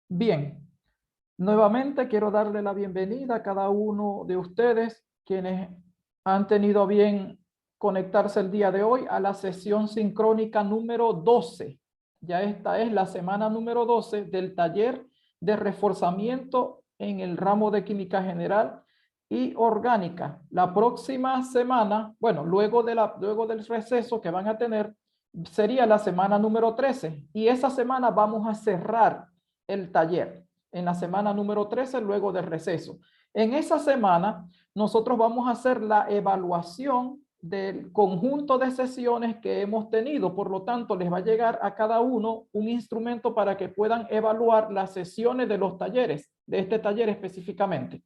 Bien, nuevamente quiero darle la bienvenida a cada uno de ustedes quienes han tenido a bien conectarse el día de hoy a la sesión sincrónica número 12. Ya esta es la semana número 12 del taller de reforzamiento en el ramo de química general y orgánica. La próxima semana, bueno, luego del receso que van a tener, sería la semana número 13 y esa semana vamos a cerrar el taller en la semana número 13 luego del receso. En esa semana nosotros vamos a hacer la evaluación del conjunto de sesiones que hemos tenido. Por lo tanto, les va a llegar a cada uno un instrumento para que puedan evaluar las sesiones de los talleres, de este taller específicamente.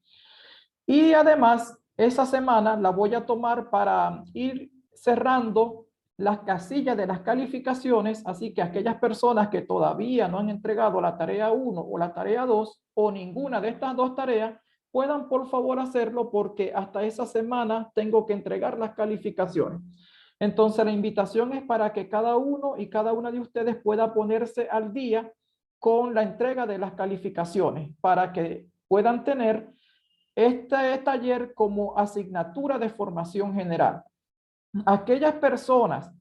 Y además, esa semana la voy a tomar para ir cerrando las casillas de las calificaciones, así que aquellas personas que todavía no han entregado la tarea 1 o la tarea 2 o ninguna de estas dos tareas, puedan por favor hacerlo porque hasta esa semana tengo que entregar las calificaciones. Entonces la invitación es para que cada uno y cada una de ustedes pueda ponerse al día con la entrega de las calificaciones para que puedan tener este taller como asignatura de formación general. Aquellas personas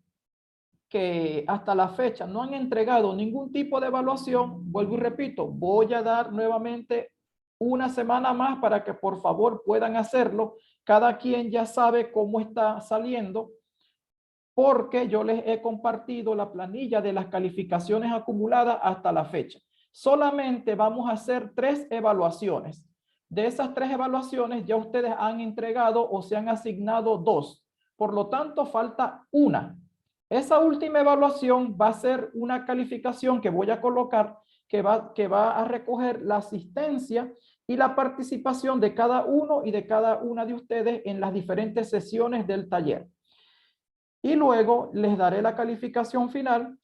que hasta la fecha no han entregado ningún tipo de evaluación, vuelvo y repito, voy a dar nuevamente una semana más para que por favor puedan hacerlo. Cada quien ya sabe cómo está saliendo porque yo les he compartido la planilla de las calificaciones acumuladas hasta la fecha. Solamente vamos a hacer 3 evaluaciones. De esas 3 evaluaciones ya ustedes han entregado o se han asignado 2. Por lo tanto, falta una. Esa última evaluación va a ser una calificación que voy a colocar que va a recoger la asistencia y la participación de cada uno y de cada una de ustedes en las diferentes sesiones del taller. Y luego les daré la calificación final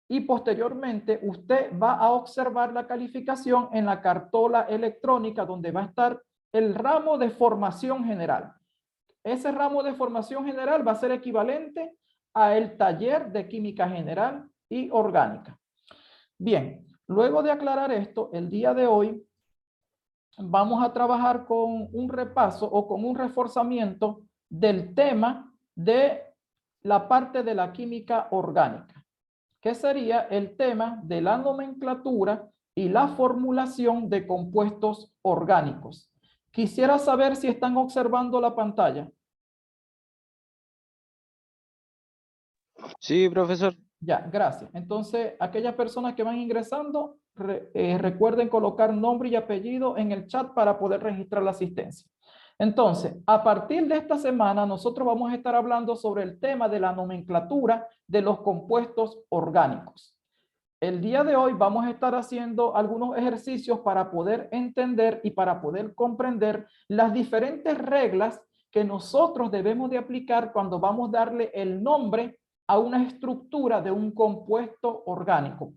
y posteriormente usted va a observar la calificación en la cartola electrónica donde va a estar el ramo de formación general. Ese ramo de formación general va a ser equivalente a el taller de química general y orgánica. Bien, luego de aclarar esto, el día de hoy vamos a trabajar con un repaso o con un reforzamiento del tema de la parte de la química orgánica, que sería el tema de la nomenclatura y la formulación de compuestos orgánicos. Quisiera saber si están observando la pantalla. Sí, profesor. Ya, gracias. Entonces, aquellas personas que van ingresando, recuerden colocar nombre y apellido en el chat para poder registrar la asistencia. Entonces, a partir de esta semana, nosotros vamos a estar hablando sobre el tema de la nomenclatura de los compuestos orgánicos. El día de hoy vamos a estar haciendo algunos ejercicios para poder entender y para poder comprender las diferentes reglas que nosotros debemos de aplicar cuando vamos a darle el nombre a una estructura de un compuesto orgánico.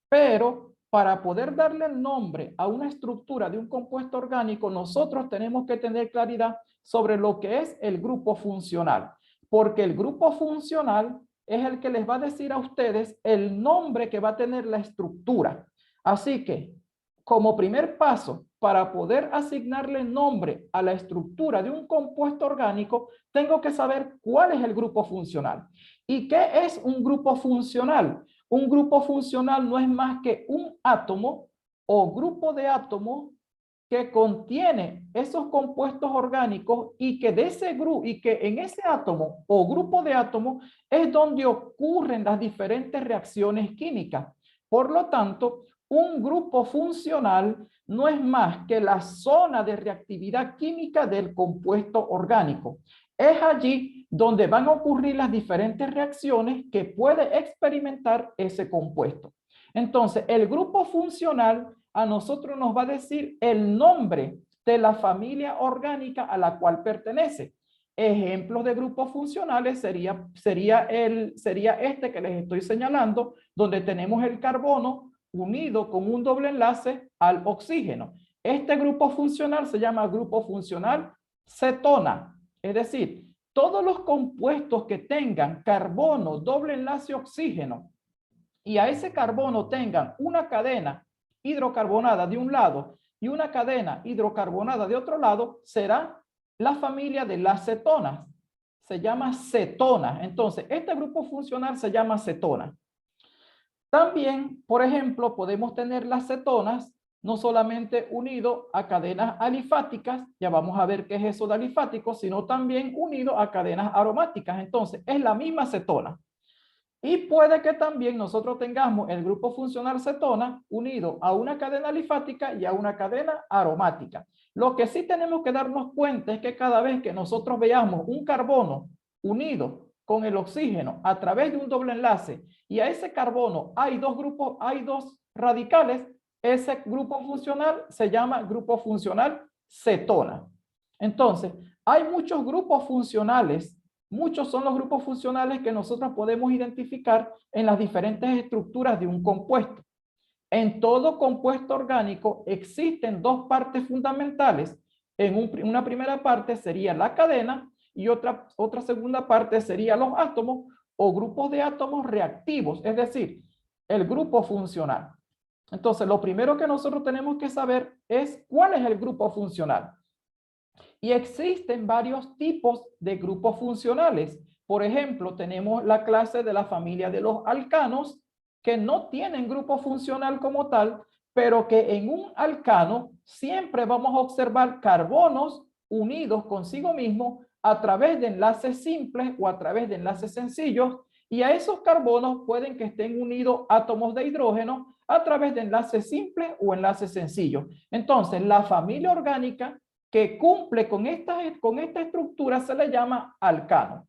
Pero para poder darle el nombre a una estructura de un compuesto orgánico, nosotros tenemos que tener claridad sobre lo que es el grupo funcional, porque el grupo funcional es el que les va a decir a ustedes el nombre que va a tener la estructura. Así que, como primer paso, para poder asignarle nombre a la estructura de un compuesto orgánico, tengo que saber cuál es el grupo funcional. ¿Y qué es un grupo funcional? Un grupo funcional no es más que un átomo o grupo de átomos que contiene esos compuestos orgánicos y que de ese grupo y que en ese átomo o grupo de átomos es donde ocurren las diferentes reacciones químicas. Por lo tanto, un grupo funcional no es más que la zona de reactividad química del compuesto orgánico. Es allí donde van a ocurrir las diferentes reacciones que puede experimentar ese compuesto. Entonces, el grupo funcional a nosotros nos va a decir el nombre de la familia orgánica a la cual pertenece. Ejemplos de grupos funcionales sería este que les estoy señalando, donde tenemos el carbono unido con un doble enlace al oxígeno. Este grupo funcional se llama grupo funcional cetona, es decir, todos los compuestos que tengan carbono, doble enlace oxígeno, y a ese carbono tengan una cadena hidrocarbonada de un lado y una cadena hidrocarbonada de otro lado, será la familia de las cetonas. Se llama cetona. Entonces, este grupo funcional se llama cetona. También, por ejemplo, podemos tener las cetonas no solamente unido a cadenas alifáticas, ya vamos a ver qué es eso de alifático, sino también unido a cadenas aromáticas. Entonces, es la misma cetona. Y puede que también nosotros tengamos el grupo funcional cetona unido a una cadena alifática y a una cadena aromática. Lo que sí tenemos que darnos cuenta es que cada vez que nosotros veamos un carbono unido con el oxígeno a través de un doble enlace y a ese carbono hay dos grupos, hay dos radicales, ese grupo funcional se llama grupo funcional cetona. Entonces, hay muchos grupos funcionales. Muchos son los grupos funcionales que nosotros podemos identificar en las diferentes estructuras de un compuesto. En todo compuesto orgánico existen dos partes fundamentales. Una primera parte sería la cadena y otra segunda parte sería los átomos o grupos de átomos reactivos, es decir, el grupo funcional. Entonces, lo primero que nosotros tenemos que saber es cuál es el grupo funcional. Y existen varios tipos de grupos funcionales. Por ejemplo, tenemos la clase de la familia de los alcanos, que no tienen grupo funcional como tal, pero que en un alcano siempre vamos a observar carbonos unidos consigo mismo a través de enlaces simples o a través de enlaces sencillos, y a esos carbonos pueden que estén unidos átomos de hidrógeno a través de enlaces simples o enlaces sencillos. Entonces, la familia orgánica que cumple con esta estructura se le llama alcano.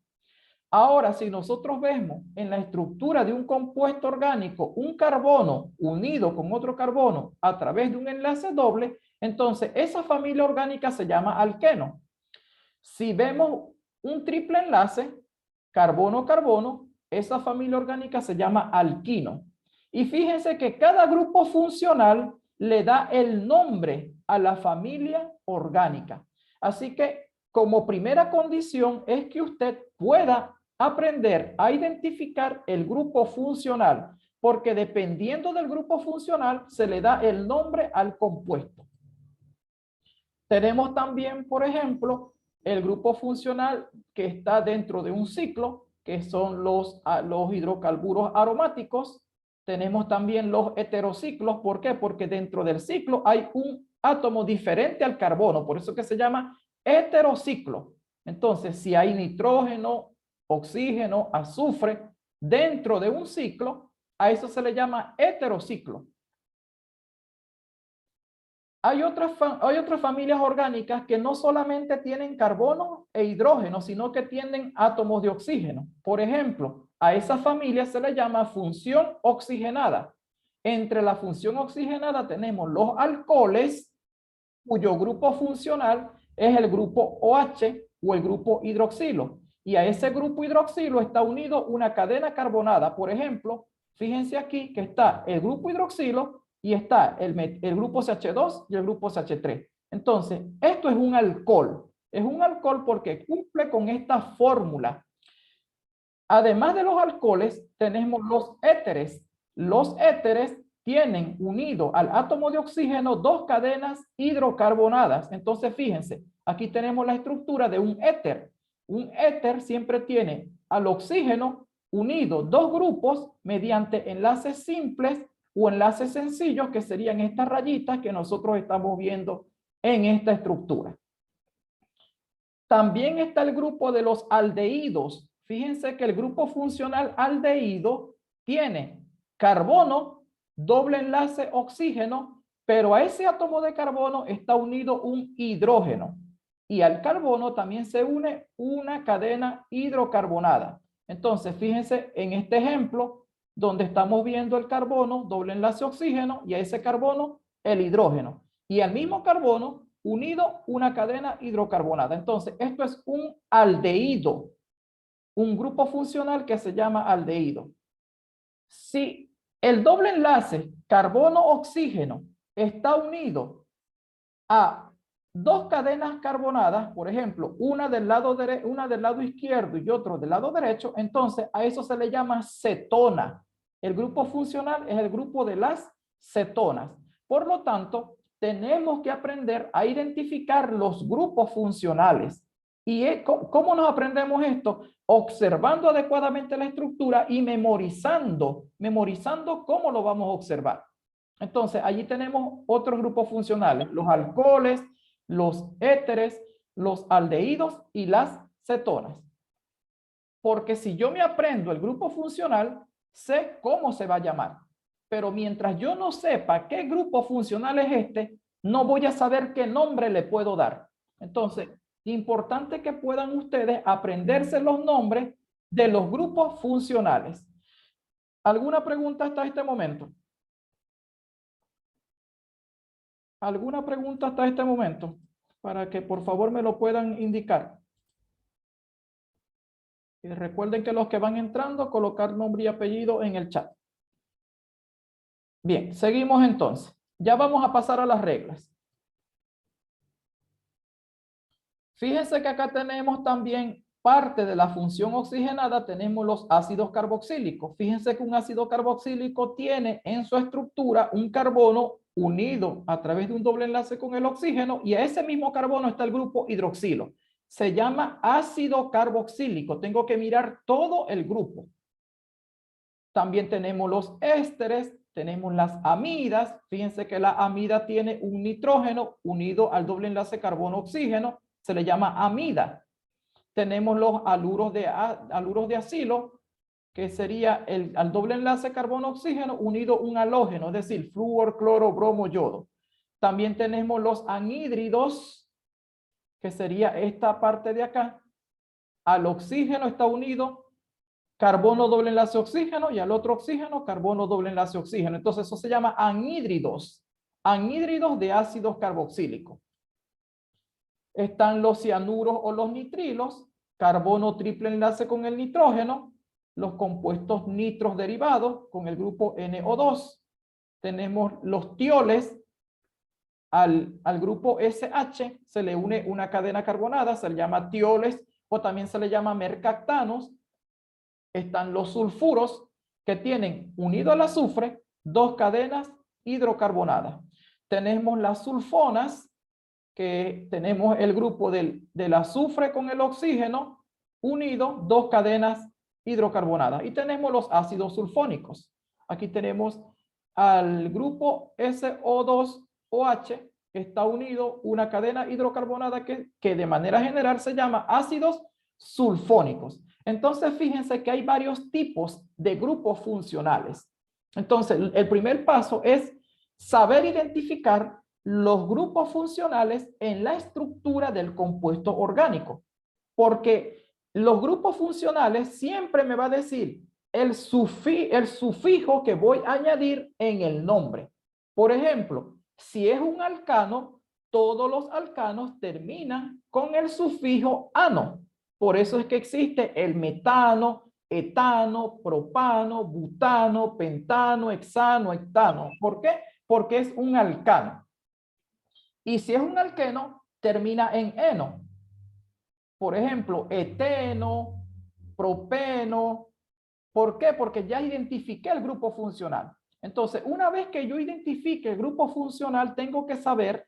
Ahora, si nosotros vemos en la estructura de un compuesto orgánico un carbono unido con otro carbono a través de un enlace doble, entonces esa familia orgánica se llama alqueno. Si vemos un triple enlace, carbono-carbono, esa familia orgánica se llama alquino. Y fíjense que cada grupo funcional le da el nombre a la familia orgánica. Así que como primera condición es que usted pueda aprender a identificar el grupo funcional, porque dependiendo del grupo funcional se le da el nombre al compuesto. Tenemos también, por ejemplo, el grupo funcional que está dentro de un ciclo, que son los hidrocarburos aromáticos. Tenemos también los heterociclos. ¿Por qué? Porque dentro del ciclo hay un átomo diferente al carbono, por eso que se llama heterociclo. Entonces, si hay nitrógeno, oxígeno, azufre dentro de un ciclo, a eso se le llama heterociclo. Hay otras familias orgánicas que no solamente tienen carbono e hidrógeno, sino que tienen átomos de oxígeno. Por ejemplo, a esa familia se le llama función oxigenada. Entre la función oxigenada tenemos los alcoholes, cuyo grupo funcional es el grupo OH o el grupo hidroxilo. Y a ese grupo hidroxilo está unido una cadena carbonada. Por ejemplo, fíjense aquí que está el grupo hidroxilo y está el grupo CH2 y el grupo CH3. Entonces, esto es un alcohol. Es un alcohol porque cumple con esta fórmula. Además de los alcoholes, tenemos los éteres. Los éteres tienen unido al átomo de oxígeno dos cadenas hidrocarbonadas. Entonces, fíjense, aquí tenemos la estructura de un éter. Un éter siempre tiene al oxígeno unido dos grupos mediante enlaces simples o enlaces sencillos, que serían estas rayitas que nosotros estamos viendo en esta estructura. También está el grupo de los aldehídos. Fíjense que el grupo funcional aldehído tiene carbono, doble enlace oxígeno, pero a ese átomo de carbono está unido un hidrógeno. Y al carbono también se une una cadena hidrocarbonada. Entonces, fíjense en este ejemplo, donde estamos viendo el carbono, doble enlace oxígeno, y a ese carbono el hidrógeno. Y al mismo carbono unido una cadena hidrocarbonada. Entonces, esto es un aldehído, un grupo funcional que se llama aldehído. Si el doble enlace carbono-oxígeno está unido a dos cadenas carbonadas, por ejemplo, una del lado izquierdo y otro del lado derecho, entonces a eso se le llama cetona. El grupo funcional es el grupo de las cetonas. Por lo tanto, tenemos que aprender a identificar los grupos funcionales. ¿Y cómo nos aprendemos esto? Observando adecuadamente la estructura y memorizando cómo lo vamos a observar. Entonces, allí tenemos otros grupos funcionales, los alcoholes, los éteres, los aldehídos y las cetonas. Porque si yo me aprendo el grupo funcional, sé cómo se va a llamar. Pero mientras yo no sepa qué grupo funcional es este, no voy a saber qué nombre le puedo dar. Entonces, importante que puedan ustedes aprenderse los nombres de los grupos funcionales. ¿Alguna pregunta hasta este momento? ¿Alguna pregunta hasta este momento? Para que por favor me lo puedan indicar. Y recuerden que los que van entrando, colocar nombre y apellido en el chat. Bien, seguimos entonces. Ya vamos a pasar a las reglas. Fíjense que acá tenemos también parte de la función oxigenada, tenemos los ácidos carboxílicos. Fíjense que un ácido carboxílico tiene en su estructura un carbono unido a través de un doble enlace con el oxígeno y a ese mismo carbono está el grupo hidroxilo. Se llama ácido carboxílico. Tengo que mirar todo el grupo. También tenemos los ésteres, tenemos las amidas. Fíjense que la amida tiene un nitrógeno unido al doble enlace carbono-oxígeno. Se le llama amida. Tenemos los aluros de acilo, que sería al doble enlace carbono-oxígeno unido un halógeno, es decir, flúor, cloro, bromo, yodo. También tenemos los anhídridos, que sería esta parte de acá. Al oxígeno está unido carbono doble enlace oxígeno y al otro oxígeno carbono doble enlace oxígeno. Entonces eso se llama anhídridos de ácidos carboxílicos. Están los cianuros o los nitrilos, carbono triple enlace con el nitrógeno, los compuestos nitros derivados con el grupo NO2. Tenemos los tioles, al grupo SH se le une una cadena carbonada, se le llama tioles o también se le llama mercaptanos. Están los sulfuros que tienen unido al azufre dos cadenas hidrocarbonadas. Tenemos las sulfonas, que tenemos el grupo del azufre con el oxígeno unido, dos cadenas hidrocarbonadas. Y tenemos los ácidos sulfónicos. Aquí tenemos al grupo SO2OH, está unido una cadena hidrocarbonada que de manera general se llama ácidos sulfónicos. Entonces, fíjense que hay varios tipos de grupos funcionales. Entonces, el primer paso es saber identificar los grupos funcionales en la estructura del compuesto orgánico. Porque los grupos funcionales siempre me va a decir el sufijo que voy a añadir en el nombre. Por ejemplo, si es un alcano, todos los alcanos terminan con el sufijo ano. Por eso es que existe el metano, etano, propano, butano, pentano, hexano, hectano. ¿Por qué? Porque es un alcano. Y si es un alqueno, termina en eno. Por ejemplo, eteno, propeno. ¿Por qué? Porque ya identifiqué el grupo funcional. Entonces, una vez que yo identifique el grupo funcional, tengo que saber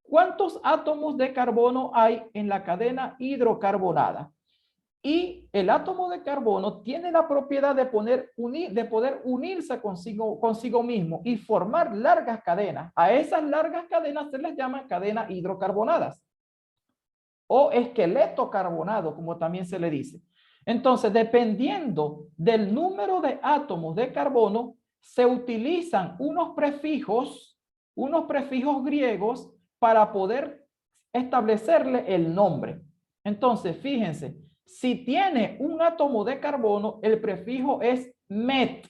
cuántos átomos de carbono hay en la cadena hidrocarbonada. Y el átomo de carbono tiene la propiedad de poder unirse consigo mismo y formar largas cadenas. A esas largas cadenas se les llama cadenas hidrocarbonadas o esqueleto carbonado, como también se le dice. Entonces, dependiendo del número de átomos de carbono, se utilizan unos prefijos griegos para poder establecerle el nombre. Entonces, fíjense, si tiene un átomo de carbono, el prefijo es met.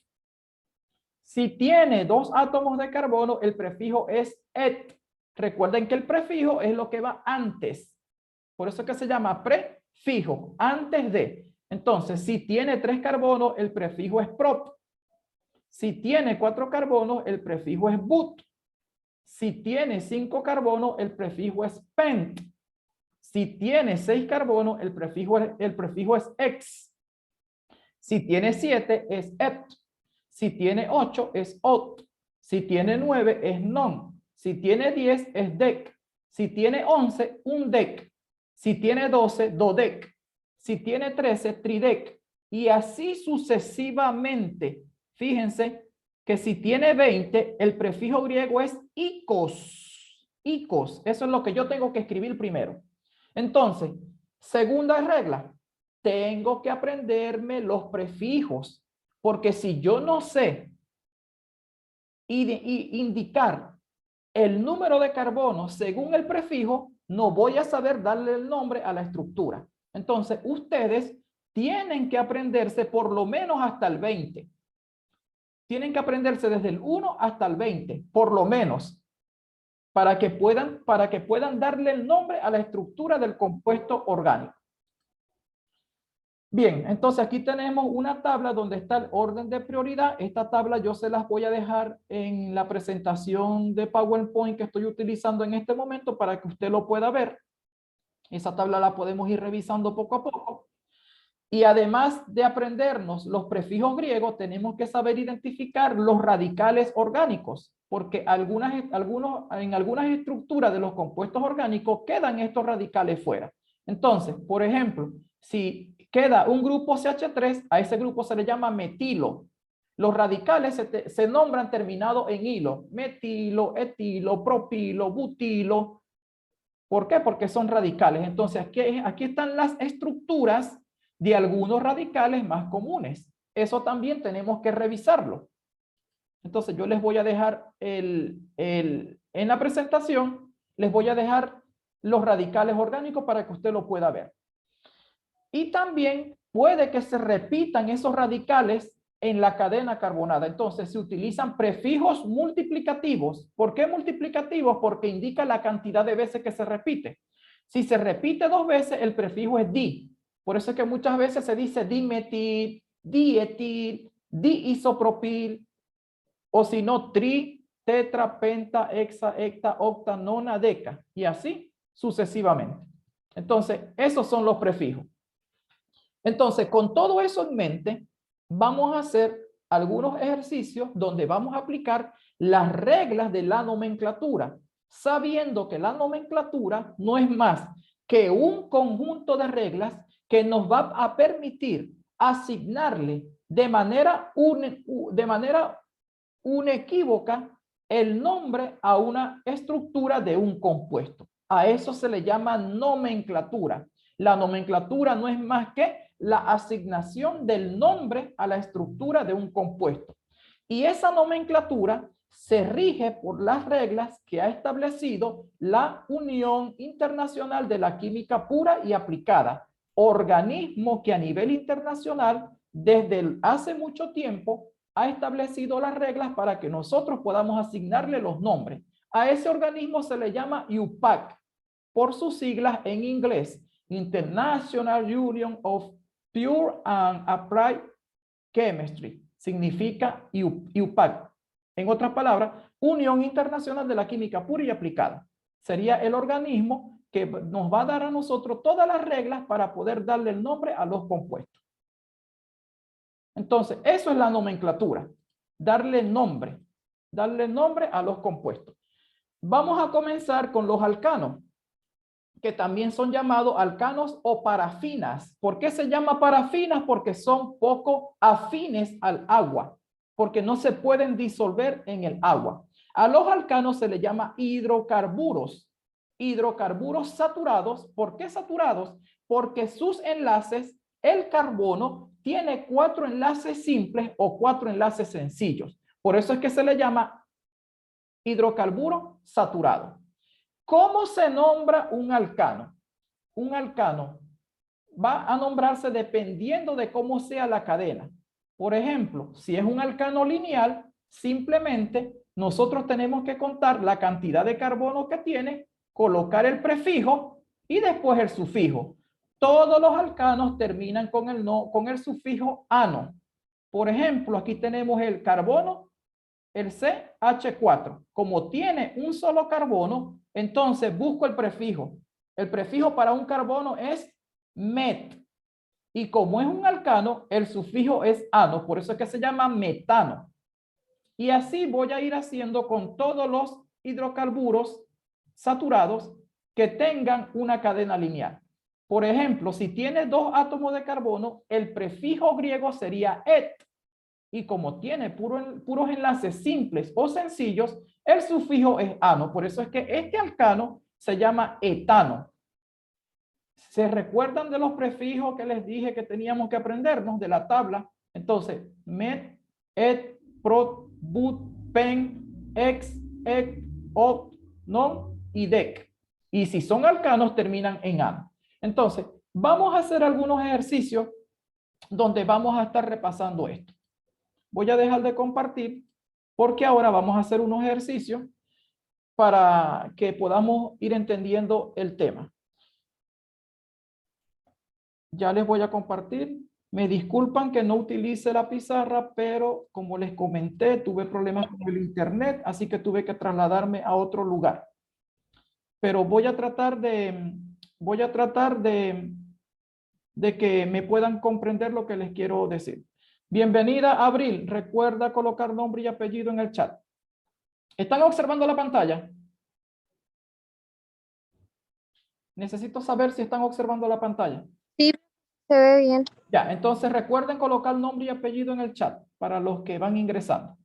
Si tiene dos átomos de carbono, el prefijo es et. Recuerden que el prefijo es lo que va antes. Por eso es que se llama prefijo, antes de. Entonces, si tiene 3 carbonos, el prefijo es prop. Si tiene 4 carbonos, el prefijo es but. Si tiene 5 carbonos, el prefijo es pent. Si tiene 6 carbonos, el prefijo es ex. Si tiene 7, es et. Si tiene 8, es ot. Si tiene 9 es non. Si tiene 10 es dec. Si tiene 11, un dec. Si tiene 12, dodec. Si tiene 13, tridec. Y así sucesivamente. Fíjense que si tiene 20, el prefijo griego es ikos. Ikos. Eso es lo que yo tengo que escribir primero. Entonces, segunda regla. Tengo que aprenderme los prefijos. Porque si yo no sé indicar el número de carbono según el prefijo, no voy a saber darle el nombre a la estructura. Entonces, ustedes tienen que aprenderse por lo menos hasta el 20. Tienen que aprenderse desde el 1 hasta el 20, por lo menos, para que puedan darle el nombre a la estructura del compuesto orgánico. Bien, entonces aquí tenemos una tabla donde está el orden de prioridad. Esta tabla yo se las voy a dejar en la presentación de PowerPoint que estoy utilizando en este momento para que usted lo pueda ver. Esa tabla la podemos ir revisando poco a poco. Y además de aprendernos los prefijos griegos, tenemos que saber identificar los radicales orgánicos, porque en algunas estructuras de los compuestos orgánicos quedan estos radicales fuera. Entonces, por ejemplo, si queda un grupo CH3, a ese grupo se le llama metilo. Los radicales se nombran terminados en hilo. Metilo, etilo, propilo, butilo. ¿Por qué? Porque son radicales. Entonces, aquí están las estructuras de algunos radicales más comunes. Eso también tenemos que revisarlo. Entonces, yo les voy a dejar en la presentación, les voy a dejar los radicales orgánicos para que usted lo pueda ver. Y también puede que se repitan esos radicales en la cadena carbonada. Entonces, se utilizan prefijos multiplicativos. ¿Por qué multiplicativos? Porque indica la cantidad de veces que se repite. Si se repite 2 veces, el prefijo es di. Por eso es que muchas veces se dice dimetil, dietil, diisopropil, o si no, tri, tetra, penta, hexa, hecta, octa, nona, deca, y así sucesivamente. Entonces, esos son los prefijos. Entonces, con todo eso en mente, vamos a hacer algunos ejercicios donde vamos a aplicar las reglas de la nomenclatura, sabiendo que la nomenclatura no es más que un conjunto de reglas que nos va a permitir asignarle de manera inequívoca el nombre a una estructura de un compuesto. A eso se le llama nomenclatura. La nomenclatura no es más que la asignación del nombre a la estructura de un compuesto. Y esa nomenclatura se rige por las reglas que ha establecido la Unión Internacional de la Química Pura y Aplicada, organismo que a nivel internacional desde hace mucho tiempo ha establecido las reglas para que nosotros podamos asignarle los nombres. A ese organismo se le llama IUPAC, por sus siglas en inglés, International Union of Pure and Applied Chemistry. Significa IUPAC. En otras palabras, Unión Internacional de la Química Pura y Aplicada. Sería el organismo que nos va a dar a nosotros todas las reglas para poder darle el nombre a los compuestos. Entonces, eso es la nomenclatura. Darle nombre a los compuestos. Vamos a comenzar con los alcanos, que también son llamados alcanos o parafinas. ¿Por qué se llama parafinas? Porque son poco afines al agua, porque no se pueden disolver en el agua. A los alcanos se les llama hidrocarburos. Hidrocarburos saturados. ¿Por qué saturados? Porque sus enlaces, el carbono, tiene 4 enlaces simples o 4 enlaces sencillos. Por eso es que se le llama hidrocarburo saturado. ¿Cómo se nombra un alcano? Un alcano va a nombrarse dependiendo de cómo sea la cadena. Por ejemplo, si es un alcano lineal, simplemente nosotros tenemos que contar la cantidad de carbono que tiene, colocar el prefijo y después el sufijo. Todos los alcanos terminan con el sufijo ano. Por ejemplo, aquí tenemos el carbono, el CH4. Como tiene un solo carbono, entonces busco el prefijo. El prefijo para un carbono es met. Y como es un alcano, el sufijo es ano. Por eso es que se llama metano. Y así voy a ir haciendo con todos los hidrocarburos saturados que tengan una cadena lineal. Por ejemplo, si tiene 2 átomos de carbono, el prefijo griego sería et. Y como tiene puros enlaces simples o sencillos, el sufijo es ano. Por eso es que este alcano se llama etano. ¿Se recuerdan de los prefijos que les dije que teníamos que aprendernos de la tabla? Entonces, met, et, prot, but, pen, ex, ec, ot, non y dec. Y si son alcanos, terminan en ano. Entonces, vamos a hacer algunos ejercicios donde vamos a estar repasando esto. Voy a dejar de compartir porque ahora vamos a hacer unos ejercicios para que podamos ir entendiendo el tema. Ya les voy a compartir. Me disculpan que no utilice la pizarra, pero como les comenté, tuve problemas con el internet, así que tuve que trasladarme a otro lugar. Pero voy a tratar de que me puedan comprender lo que les quiero decir. Bienvenida, Abril. Recuerda colocar nombre y apellido en el chat. ¿Están observando la pantalla? Necesito saber si están observando la pantalla. Sí, se ve bien. Ya, entonces recuerden colocar nombre y apellido en el chat para los que van ingresando.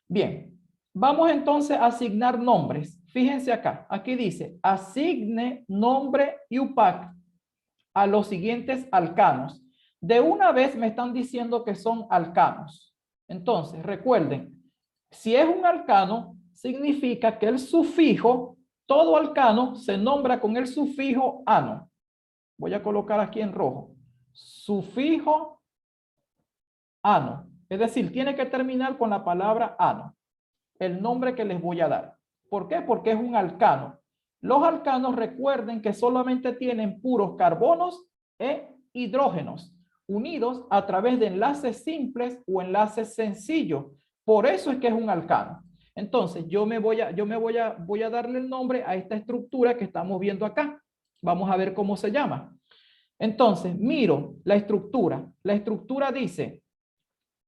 Bien, vamos entonces a asignar nombres. Fíjense acá, aquí dice, asigne nombre y UPAC a los siguientes alcanos. De una vez me están diciendo que son alcanos. Entonces, recuerden, si es un alcano, significa que el sufijo, todo alcano, se nombra con el sufijo ano. Voy a colocar aquí en rojo. Sufijo ano. Es decir, tiene que terminar con la palabra ano. El nombre que les voy a dar. ¿Por qué? Porque es un alcano. Los alcanos, recuerden que solamente tienen puros carbonos e hidrógenos unidos a través de enlaces simples o enlaces sencillos. Por eso es que es un alcano. Entonces, voy a darle el nombre a esta estructura que estamos viendo acá. Vamos a ver cómo se llama. Entonces, miro la estructura. La estructura dice,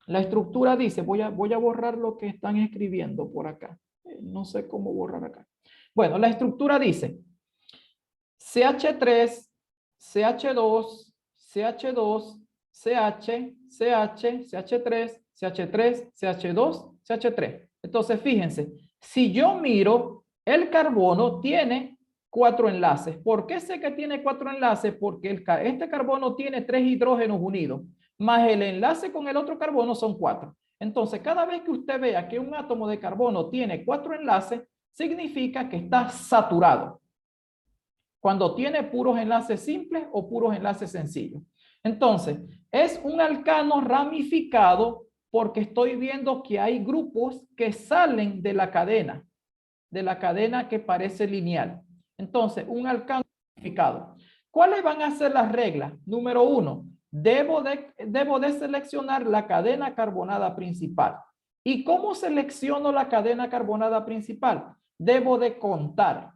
voy a borrar lo que están escribiendo por acá. No sé cómo borrar acá. Bueno, la estructura dice CH3, CH2, CH2, CH, CH, CH3, CH3, CH2, CH3. Entonces, fíjense, si yo miro, el carbono tiene 4 enlaces. ¿Por qué sé que tiene 4 enlaces? Porque este carbono tiene 3 hidrógenos unidos, más el enlace con el otro carbono son 4. Entonces, cada vez que usted vea que un átomo de carbono tiene 4 enlaces, significa que está saturado. Cuando tiene puros enlaces simples o puros enlaces sencillos. Entonces, es un alcano ramificado porque estoy viendo que hay grupos que salen de la cadena que parece lineal. Entonces, un alcano ramificado. ¿Cuáles van a ser las reglas? Número 1, debo de seleccionar la cadena carbonada principal. ¿Y cómo selecciono la cadena carbonada principal? Debo de contar.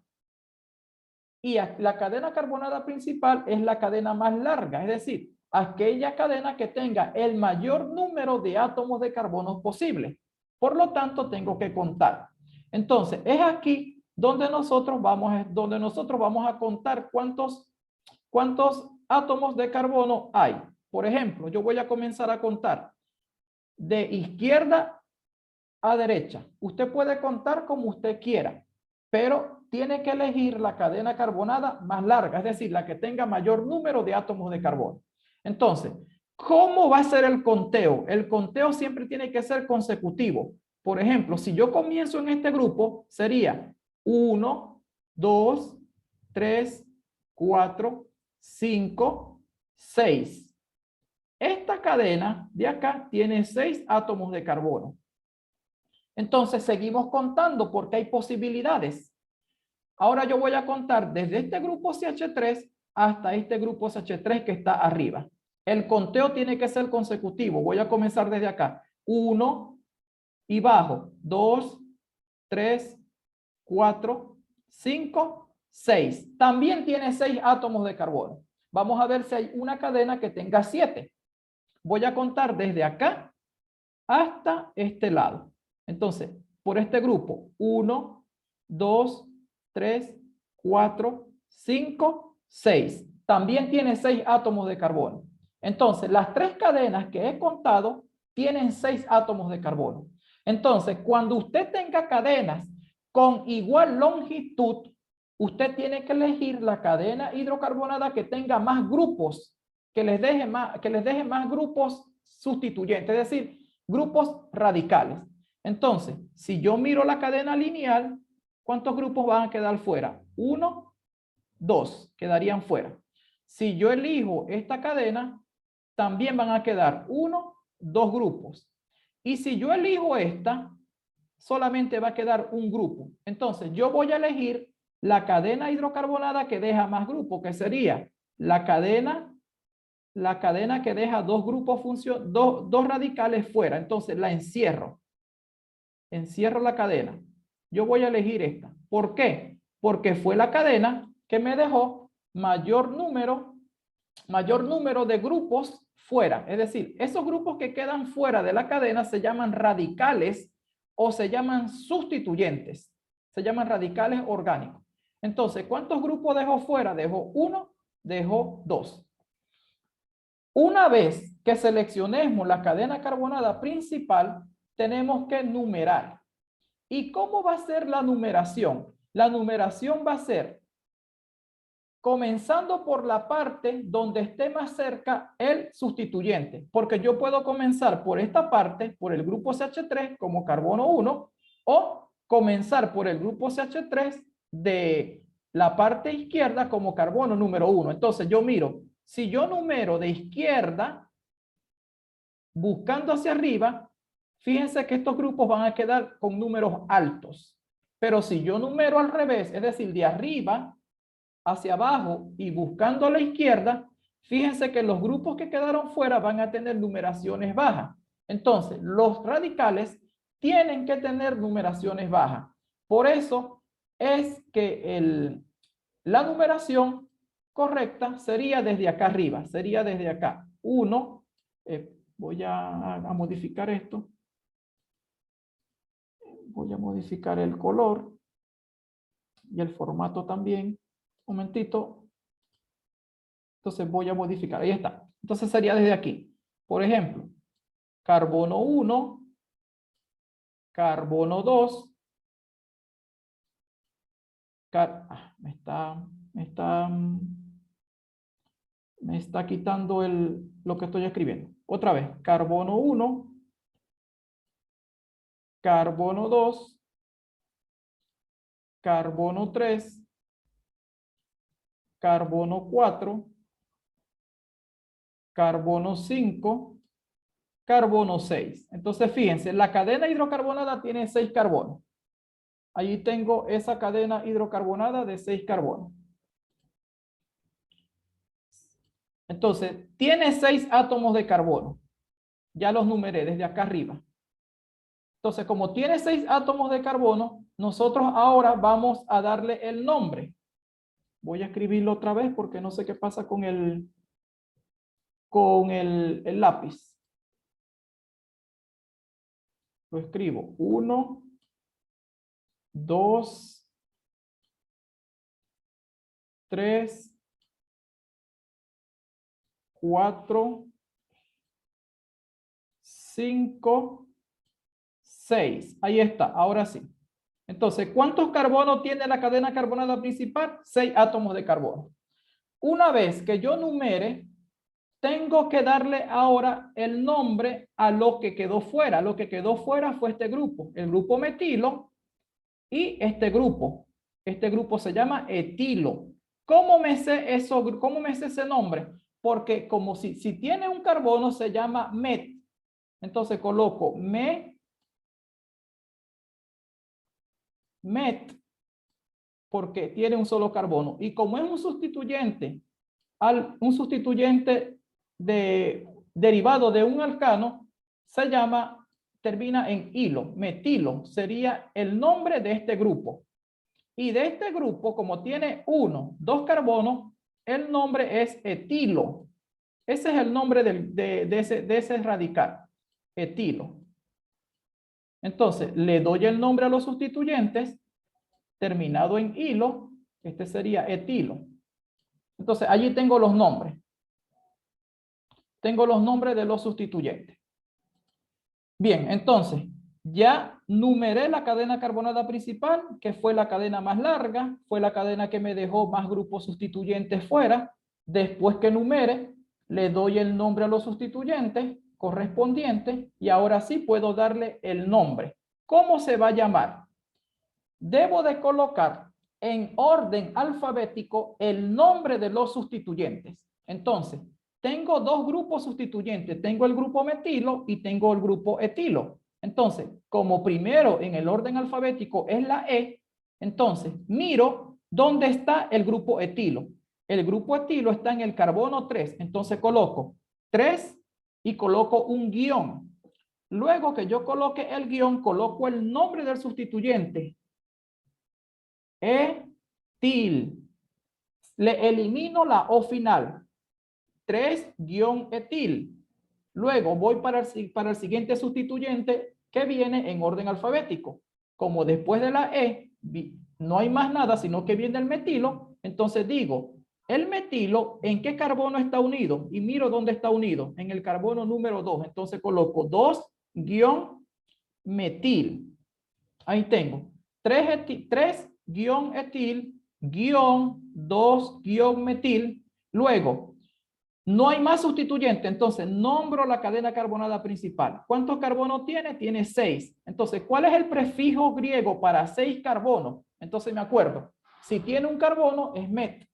Y la cadena carbonada principal es la cadena más larga, es decir, aquella cadena que tenga el mayor número de átomos de carbono posible. Por lo tanto, tengo que contar. Entonces, es aquí donde nosotros vamos a contar cuántos átomos de carbono hay. Por ejemplo, yo voy a comenzar a contar de izquierda a derecha. Usted puede contar como usted quiera, pero tiene que elegir la cadena carbonada más larga, es decir, la que tenga mayor número de átomos de carbono. Entonces, ¿cómo va a ser el conteo? El conteo siempre tiene que ser consecutivo. Por ejemplo, si yo comienzo en este grupo, sería 1, 2, 3, 4, 5, 6. Esta cadena de acá tiene 6 átomos de carbono. Entonces, seguimos contando porque hay posibilidades. Ahora yo voy a contar desde este grupo CH3 hasta este grupo CH3 que está arriba. El conteo tiene que ser consecutivo. Voy a comenzar desde acá. 1 y bajo. 2, 3, 4, 5, 6. También tiene 6 átomos de carbono. Vamos a ver si hay una cadena que tenga 7. Voy a contar desde acá hasta este lado. Entonces, por este grupo, 1, 2, 3, 4, 5, 6. También tiene 6 átomos de carbono. Entonces, las 3 cadenas que he contado tienen 6 átomos de carbono. Entonces, cuando usted tenga cadenas con igual longitud, usted tiene que elegir la cadena hidrocarbonada que tenga más grupos, que les deje más grupos sustituyentes, es decir, grupos radicales. Entonces, si yo miro la cadena lineal, ¿cuántos grupos van a quedar fuera? 1, 2 quedarían fuera. Si yo elijo esta cadena, también van a quedar 1, 2 grupos. Y si yo elijo esta, solamente va a quedar un grupo. Entonces, yo voy a elegir la cadena hidrocarbonada que deja más grupos, que sería la cadena que deja 2 grupos, dos radicales fuera. Entonces, la encierro. Encierro la cadena. Yo voy a elegir esta. ¿Por qué? Porque fue la cadena que me dejó mayor número de grupos fuera. Es decir, esos grupos que quedan fuera de la cadena se llaman radicales o se llaman sustituyentes. Se llaman radicales orgánicos. Entonces, ¿cuántos grupos dejó fuera? Dejó 1, dejó 2. Una vez que seleccionemos la cadena carbonada principal, tenemos que numerar. ¿Y cómo va a ser la numeración? La numeración va a ser comenzando por la parte donde esté más cerca el sustituyente, porque yo puedo comenzar por esta parte, por el grupo CH3 como carbono 1, o comenzar por el grupo CH3 de la parte izquierda como carbono número 1. Entonces yo miro, si yo numero de izquierda, buscando hacia arriba, fíjense que estos grupos van a quedar con números altos. Pero si yo numero al revés, es decir, de arriba hacia abajo y buscando a la izquierda, fíjense que los grupos que quedaron fuera van a tener numeraciones bajas. Entonces, los radicales tienen que tener numeraciones bajas. Por eso es que la numeración correcta sería desde acá arriba, sería desde acá. 1, voy a modificar esto. Voy a modificar el color y el formato también. Un momentito. Entonces voy a modificar. Ahí está. Entonces sería desde aquí. Por ejemplo, carbono 1, carbono 2. Me está quitando lo que estoy escribiendo. Otra vez, carbono 1, carbono 2, carbono 3, carbono 4, carbono 5, carbono 6. Entonces, fíjense, la cadena hidrocarbonada tiene 6 carbonos. Allí tengo esa cadena hidrocarbonada de 6 carbonos. Entonces, tiene 6 átomos de carbono. Ya los numeré desde acá arriba. Entonces, como tiene 6 átomos de carbono, nosotros ahora vamos a darle el nombre. Voy a escribirlo otra vez porque no sé qué pasa con el lápiz. Lo escribo. 1, 2, 3, 4, 5, 6. Ahí está, ahora sí. Entonces, ¿cuántos carbonos tiene la cadena carbonada principal? 6 átomos de carbono. Una vez que yo numere, tengo que darle ahora el nombre a lo que quedó fuera. Lo que quedó fuera fue este grupo, el grupo metilo y este grupo. Este grupo se llama etilo. ¿Cómo me sé eso? ¿Cómo me sé ese nombre? Porque como si tiene un carbono se llama met. Entonces coloco met porque tiene un solo carbono. Y como es un sustituyente derivado de un alcano, termina en hilo. Metilo sería el nombre de este grupo. Y de este grupo, como tiene 1, 2 carbonos, el nombre es etilo. Ese es el nombre de ese radical, etilo. Entonces, le doy el nombre a los sustituyentes, terminado en hilo, este sería etilo. Entonces, allí tengo los nombres. Tengo los nombres de los sustituyentes. Bien, entonces, ya numeré la cadena carbonada principal, que fue la cadena más larga, fue la cadena que me dejó más grupos sustituyentes fuera. Después que numere, le doy el nombre a los sustituyentes correspondientes y ahora sí puedo darle el nombre. ¿Cómo se va a llamar? Debo de colocar en orden alfabético el nombre de los sustituyentes. Entonces, tengo dos grupos sustituyentes. Tengo el grupo metilo y tengo el grupo etilo. Entonces, como primero en el orden alfabético es la E, entonces miro dónde está el grupo etilo. El grupo etilo está en el carbono 3. Entonces coloco 3 y coloco un guión. Luego que yo coloque el guión, coloco el nombre del sustituyente. Etil. Le elimino la O final. 3-etil. Luego voy para el siguiente sustituyente que viene en orden alfabético. Como después de la E no hay más nada, sino que viene el metilo, entonces digo, el metilo, ¿en qué carbono está unido? Y miro dónde está unido, en el carbono número 2. Entonces coloco 2-metil. Ahí tengo 3-etil-2-metil. Luego, no hay más sustituyente, entonces nombro la cadena carbonada principal. ¿Cuántos carbonos tiene? Tiene 6. Entonces, ¿cuál es el prefijo griego para 6 carbonos? Entonces me acuerdo, si tiene un carbono es met,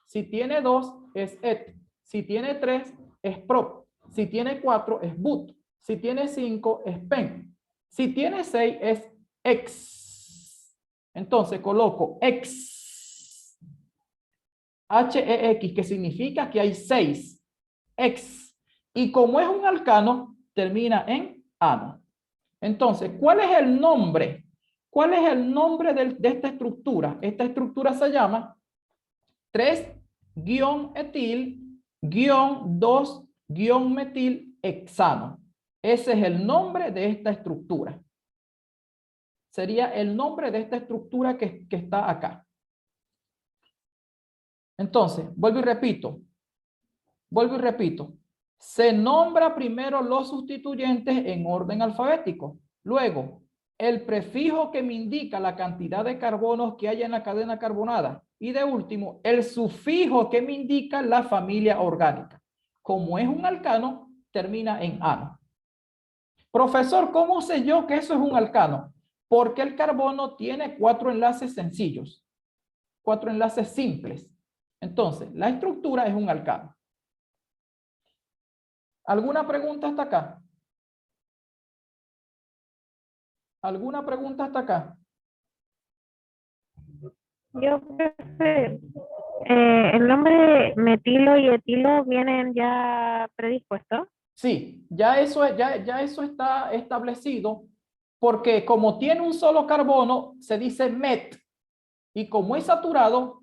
si tiene 2 es et, si tiene 3 es prop, si tiene 4 es but, si tiene 5 es pen, si tiene 6 es ex. Entonces coloco ex, HEX, que significa que hay 6. Ex. Y como es un alcano, termina en ano. Entonces, ¿cuál es el nombre? ¿Cuál es el nombre de esta estructura? Esta estructura se llama 3-etil-2-metil-hexano. Ese es el nombre de esta estructura. Sería el nombre de esta estructura que está acá. Entonces, vuelvo y repito. Se nombra primero los sustituyentes en orden alfabético. Luego, el prefijo que me indica la cantidad de carbonos que hay en la cadena carbonada. Y de último, el sufijo que me indica la familia orgánica. Como es un alcano, termina en ano. Profesor, ¿cómo sé yo que eso es un alcano? Porque el carbono tiene 4 enlaces sencillos. 4 enlaces simples. Entonces, la estructura es un alcano. ¿Alguna pregunta hasta acá? ¿Alguna pregunta hasta acá? Yo profe, el nombre de metilo y etilo vienen ya predispuestos. Sí, ya eso está establecido porque como tiene un solo carbono, se dice met. Y como es saturado,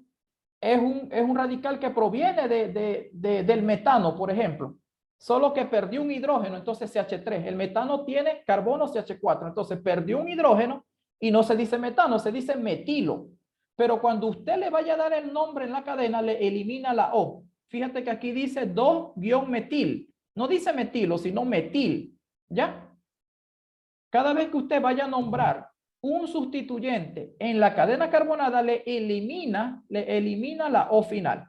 es un radical que proviene del metano, por ejemplo. Solo que perdió un hidrógeno, entonces CH3. El metano tiene carbono CH4. Entonces perdió un hidrógeno y no se dice metano, se dice metilo. Pero cuando usted le vaya a dar el nombre en la cadena, le elimina la O. Fíjate que aquí dice 2-metil. No dice metilo, sino metil. ¿Ya? Cada vez que usted vaya a nombrar un sustituyente en la cadena carbonada, le elimina la O final.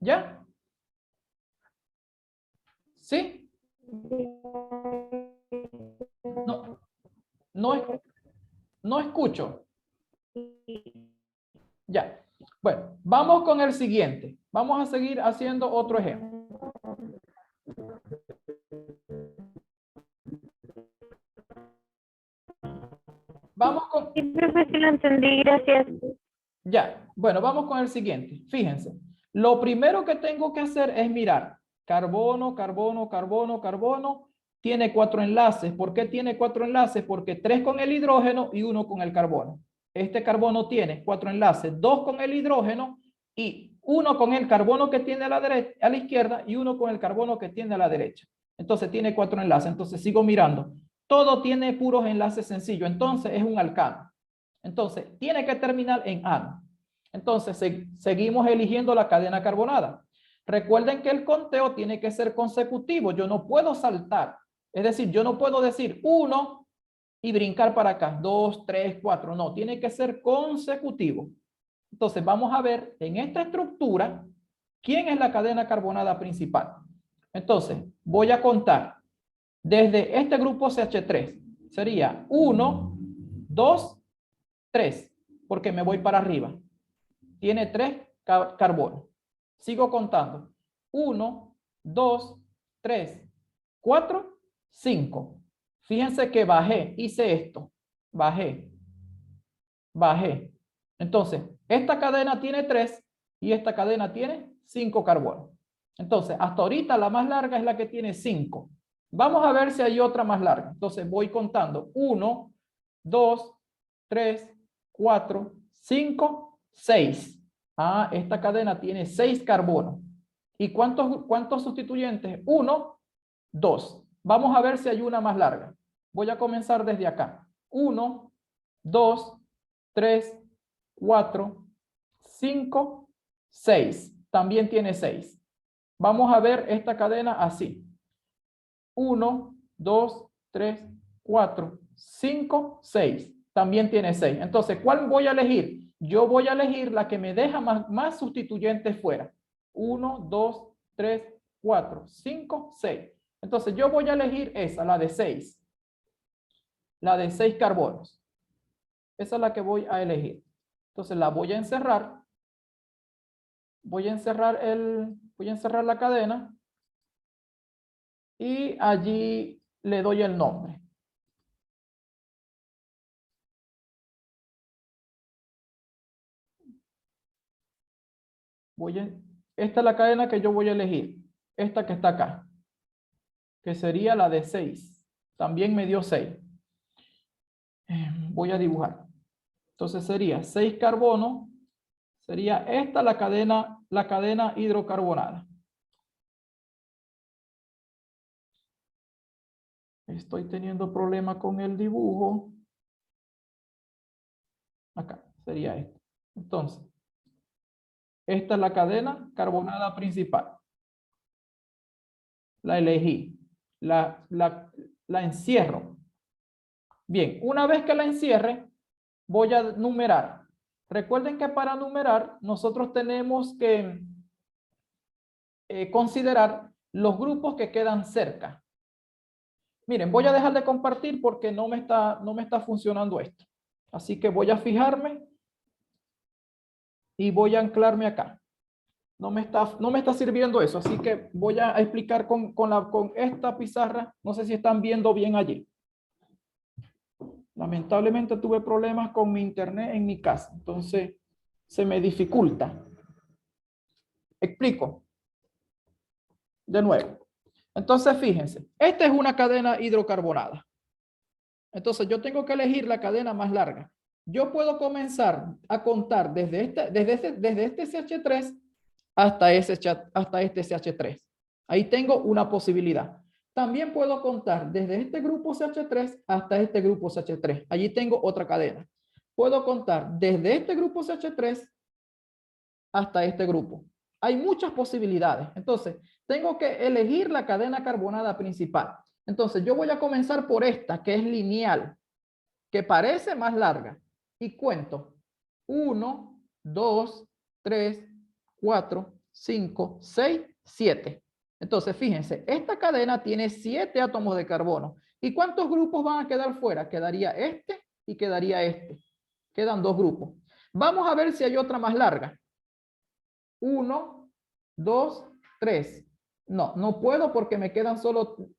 ¿Ya? ¿Sí? No escucho. Ya. Bueno, vamos con el siguiente. Vamos a seguir haciendo otro ejemplo. Vamos con... Sí, profe, sí lo entendí, gracias. Ya. Bueno, vamos con el siguiente. Fíjense. Lo primero que tengo que hacer es mirar. Carbono, carbono, carbono, carbono. Tiene 4 enlaces. ¿Por qué tiene 4 enlaces? Porque 3 con el hidrógeno y 1 con el carbono. Este carbono tiene 4 enlaces, 2 con el hidrógeno y 1 con el carbono que tiene a la izquierda y 1 con el carbono que tiene a la derecha. Entonces tiene 4 enlaces. Entonces sigo mirando. todo tiene puros enlaces sencillos, entonces es un alcano. Entonces, tiene que terminar en ano. Entonces, seguimos eligiendo la cadena carbonada. Recuerden que el conteo tiene que ser consecutivo. Yo no puedo saltar. Es decir, yo no puedo decir 1 y brincar para acá. 2, 3, 4. No, tiene que ser consecutivo. Entonces, vamos a ver en esta estructura quién es la cadena carbonada principal. Entonces, voy a contar desde este grupo CH3. Sería 1, 2, 3, porque me voy para arriba. Tiene 3 carbonos. Sigo contando. 1, 2, 3, 4, 5. Fíjense que bajé, hice esto. Bajé. Entonces, esta cadena tiene 3 y esta cadena tiene 5 carbonos. Entonces, hasta ahorita la más larga es la que tiene 5. Vamos a ver si hay otra más larga. Entonces, voy contando. 1, 2, 3, 4, 5, 6. Ah, esta cadena tiene 6 carbonos. ¿Y cuántos sustituyentes? 1, 2. Vamos a ver si hay una más larga. Voy a comenzar desde acá. 1, 2, 3, 4, 5, 6. También tiene 6. Vamos a ver esta cadena así. 1, 2, 3, 4, 5, 6. También tiene 6. Entonces, ¿cuál voy a elegir? Yo voy a elegir la que me deja más sustituyentes fuera. 1, 2, 3, 4, 5, 6. Entonces, yo voy a elegir esa, la de 6. La de 6 carbonos. Esa es la que voy a elegir. Entonces, la voy a encerrar. Voy a encerrar la cadena. Y allí le doy el nombre. Esta es la cadena que yo voy a elegir. Esta que está acá. Que sería la de 6. También me dio 6. Voy a dibujar. Entonces sería 6 carbono. Sería esta la cadena hidrocarbonada. Estoy teniendo problema con el dibujo. Acá sería esto. Entonces, esta es la cadena carbonada principal. La elegí. La encierro. Bien, una vez que la encierre, voy a numerar. Recuerden que para numerar, nosotros tenemos que considerar los grupos que quedan cerca. Miren, voy a dejar de compartir porque no me está funcionando esto. Así que voy a fijarme y voy a anclarme acá. No me está sirviendo eso, así que voy a explicar con esta pizarra. No sé si están viendo bien allí. Lamentablemente tuve problemas con mi internet en mi casa, entonces se me dificulta. Explico. De nuevo. Entonces, fíjense, esta es una cadena hidrocarbonada. Entonces, yo tengo que elegir la cadena más larga. Yo puedo comenzar a contar desde este CH3 hasta este CH3. Ahí tengo una posibilidad. También puedo contar desde este grupo CH3 hasta este grupo CH3. Allí tengo otra cadena. Puedo contar desde este grupo CH3 hasta este grupo. Hay muchas posibilidades. Entonces, tengo que elegir la cadena carbonada principal. Entonces, yo voy a comenzar por esta, que es lineal, que parece más larga. Y cuento 1, 2, 3, 4, 5, 6, 7. Entonces, fíjense, esta cadena tiene 7 átomos de carbono. ¿Y cuántos grupos van a quedar fuera? Quedaría este y quedaría este. Quedan 2 grupos. Vamos a ver si hay otra más larga. 1, 2, 3. No puedo porque me quedan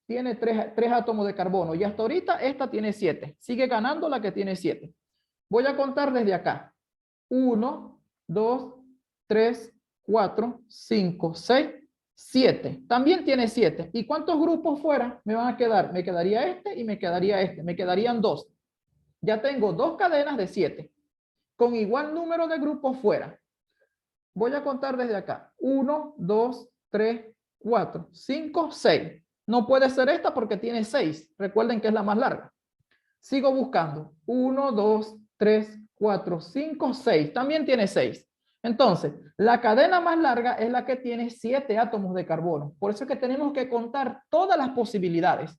tiene 3 átomos de carbono. Y hasta ahorita esta tiene 7. Sigue ganando la que tiene 7. Voy a contar desde acá. 1, 2, 3, 4, 5, 6, 7. También tiene 7. ¿Y cuántos grupos fuera me van a quedar? Me quedaría este y me quedaría este. Me quedarían 2. Ya tengo 2 cadenas de 7. Con igual número de grupos fuera. Voy a contar desde acá. 1, 2, 3, 4, 5, 6. No puede ser esta porque tiene 6. Recuerden que es la más larga. Sigo buscando. 1, 2, 3, 4, 5, 6. También tiene 6. Entonces, la cadena más larga es la que tiene 7 átomos de carbono. Por eso es que tenemos que contar todas las posibilidades.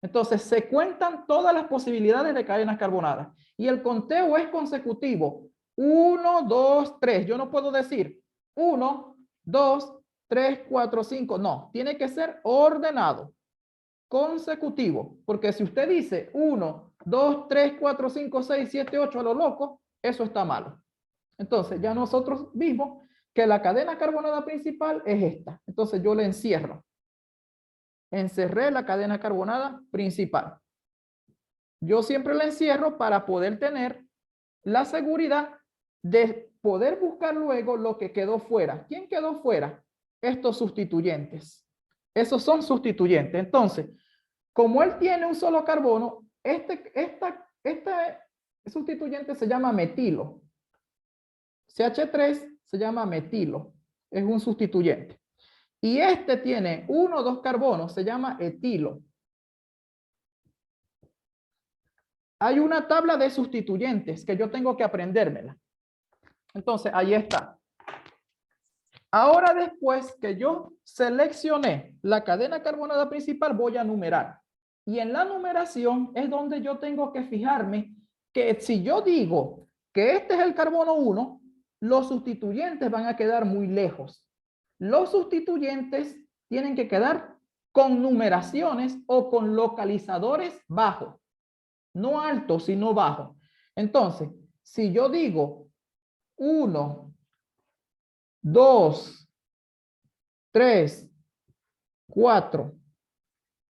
Entonces, se cuentan todas las posibilidades de cadenas carbonadas. Y el conteo es consecutivo. 1, 2, 3. Yo no puedo decir 1, 2, 3, 4, 5. No, tiene que ser ordenado, consecutivo. Porque si usted dice 1, 2, 3, 4, 5, 6, 7, 8 a lo loco, eso está malo. Entonces, ya nosotros vimos que la cadena carbonada principal es esta. Entonces, yo le encierro. Encerré la cadena carbonada principal. Yo siempre la encierro para poder tener la seguridad de poder buscar luego lo que quedó fuera. ¿Quién quedó fuera? Estos sustituyentes. Esos son sustituyentes. Entonces, como él tiene un solo carbono, este sustituyente se llama metilo. CH3 se llama metilo. Es un sustituyente. Y este tiene 1 o 2 carbonos, se llama etilo. Hay una tabla de sustituyentes que yo tengo que aprendérmela. Entonces, ahí está. Ahora, después que yo seleccioné la cadena carbonada principal, voy a numerar. Y en la numeración es donde yo tengo que fijarme que si yo digo que este es el carbono 1, los sustituyentes van a quedar muy lejos. Los sustituyentes tienen que quedar con numeraciones o con localizadores bajos. No altos, sino bajos. Entonces, si yo digo 1, 2, 3, 4,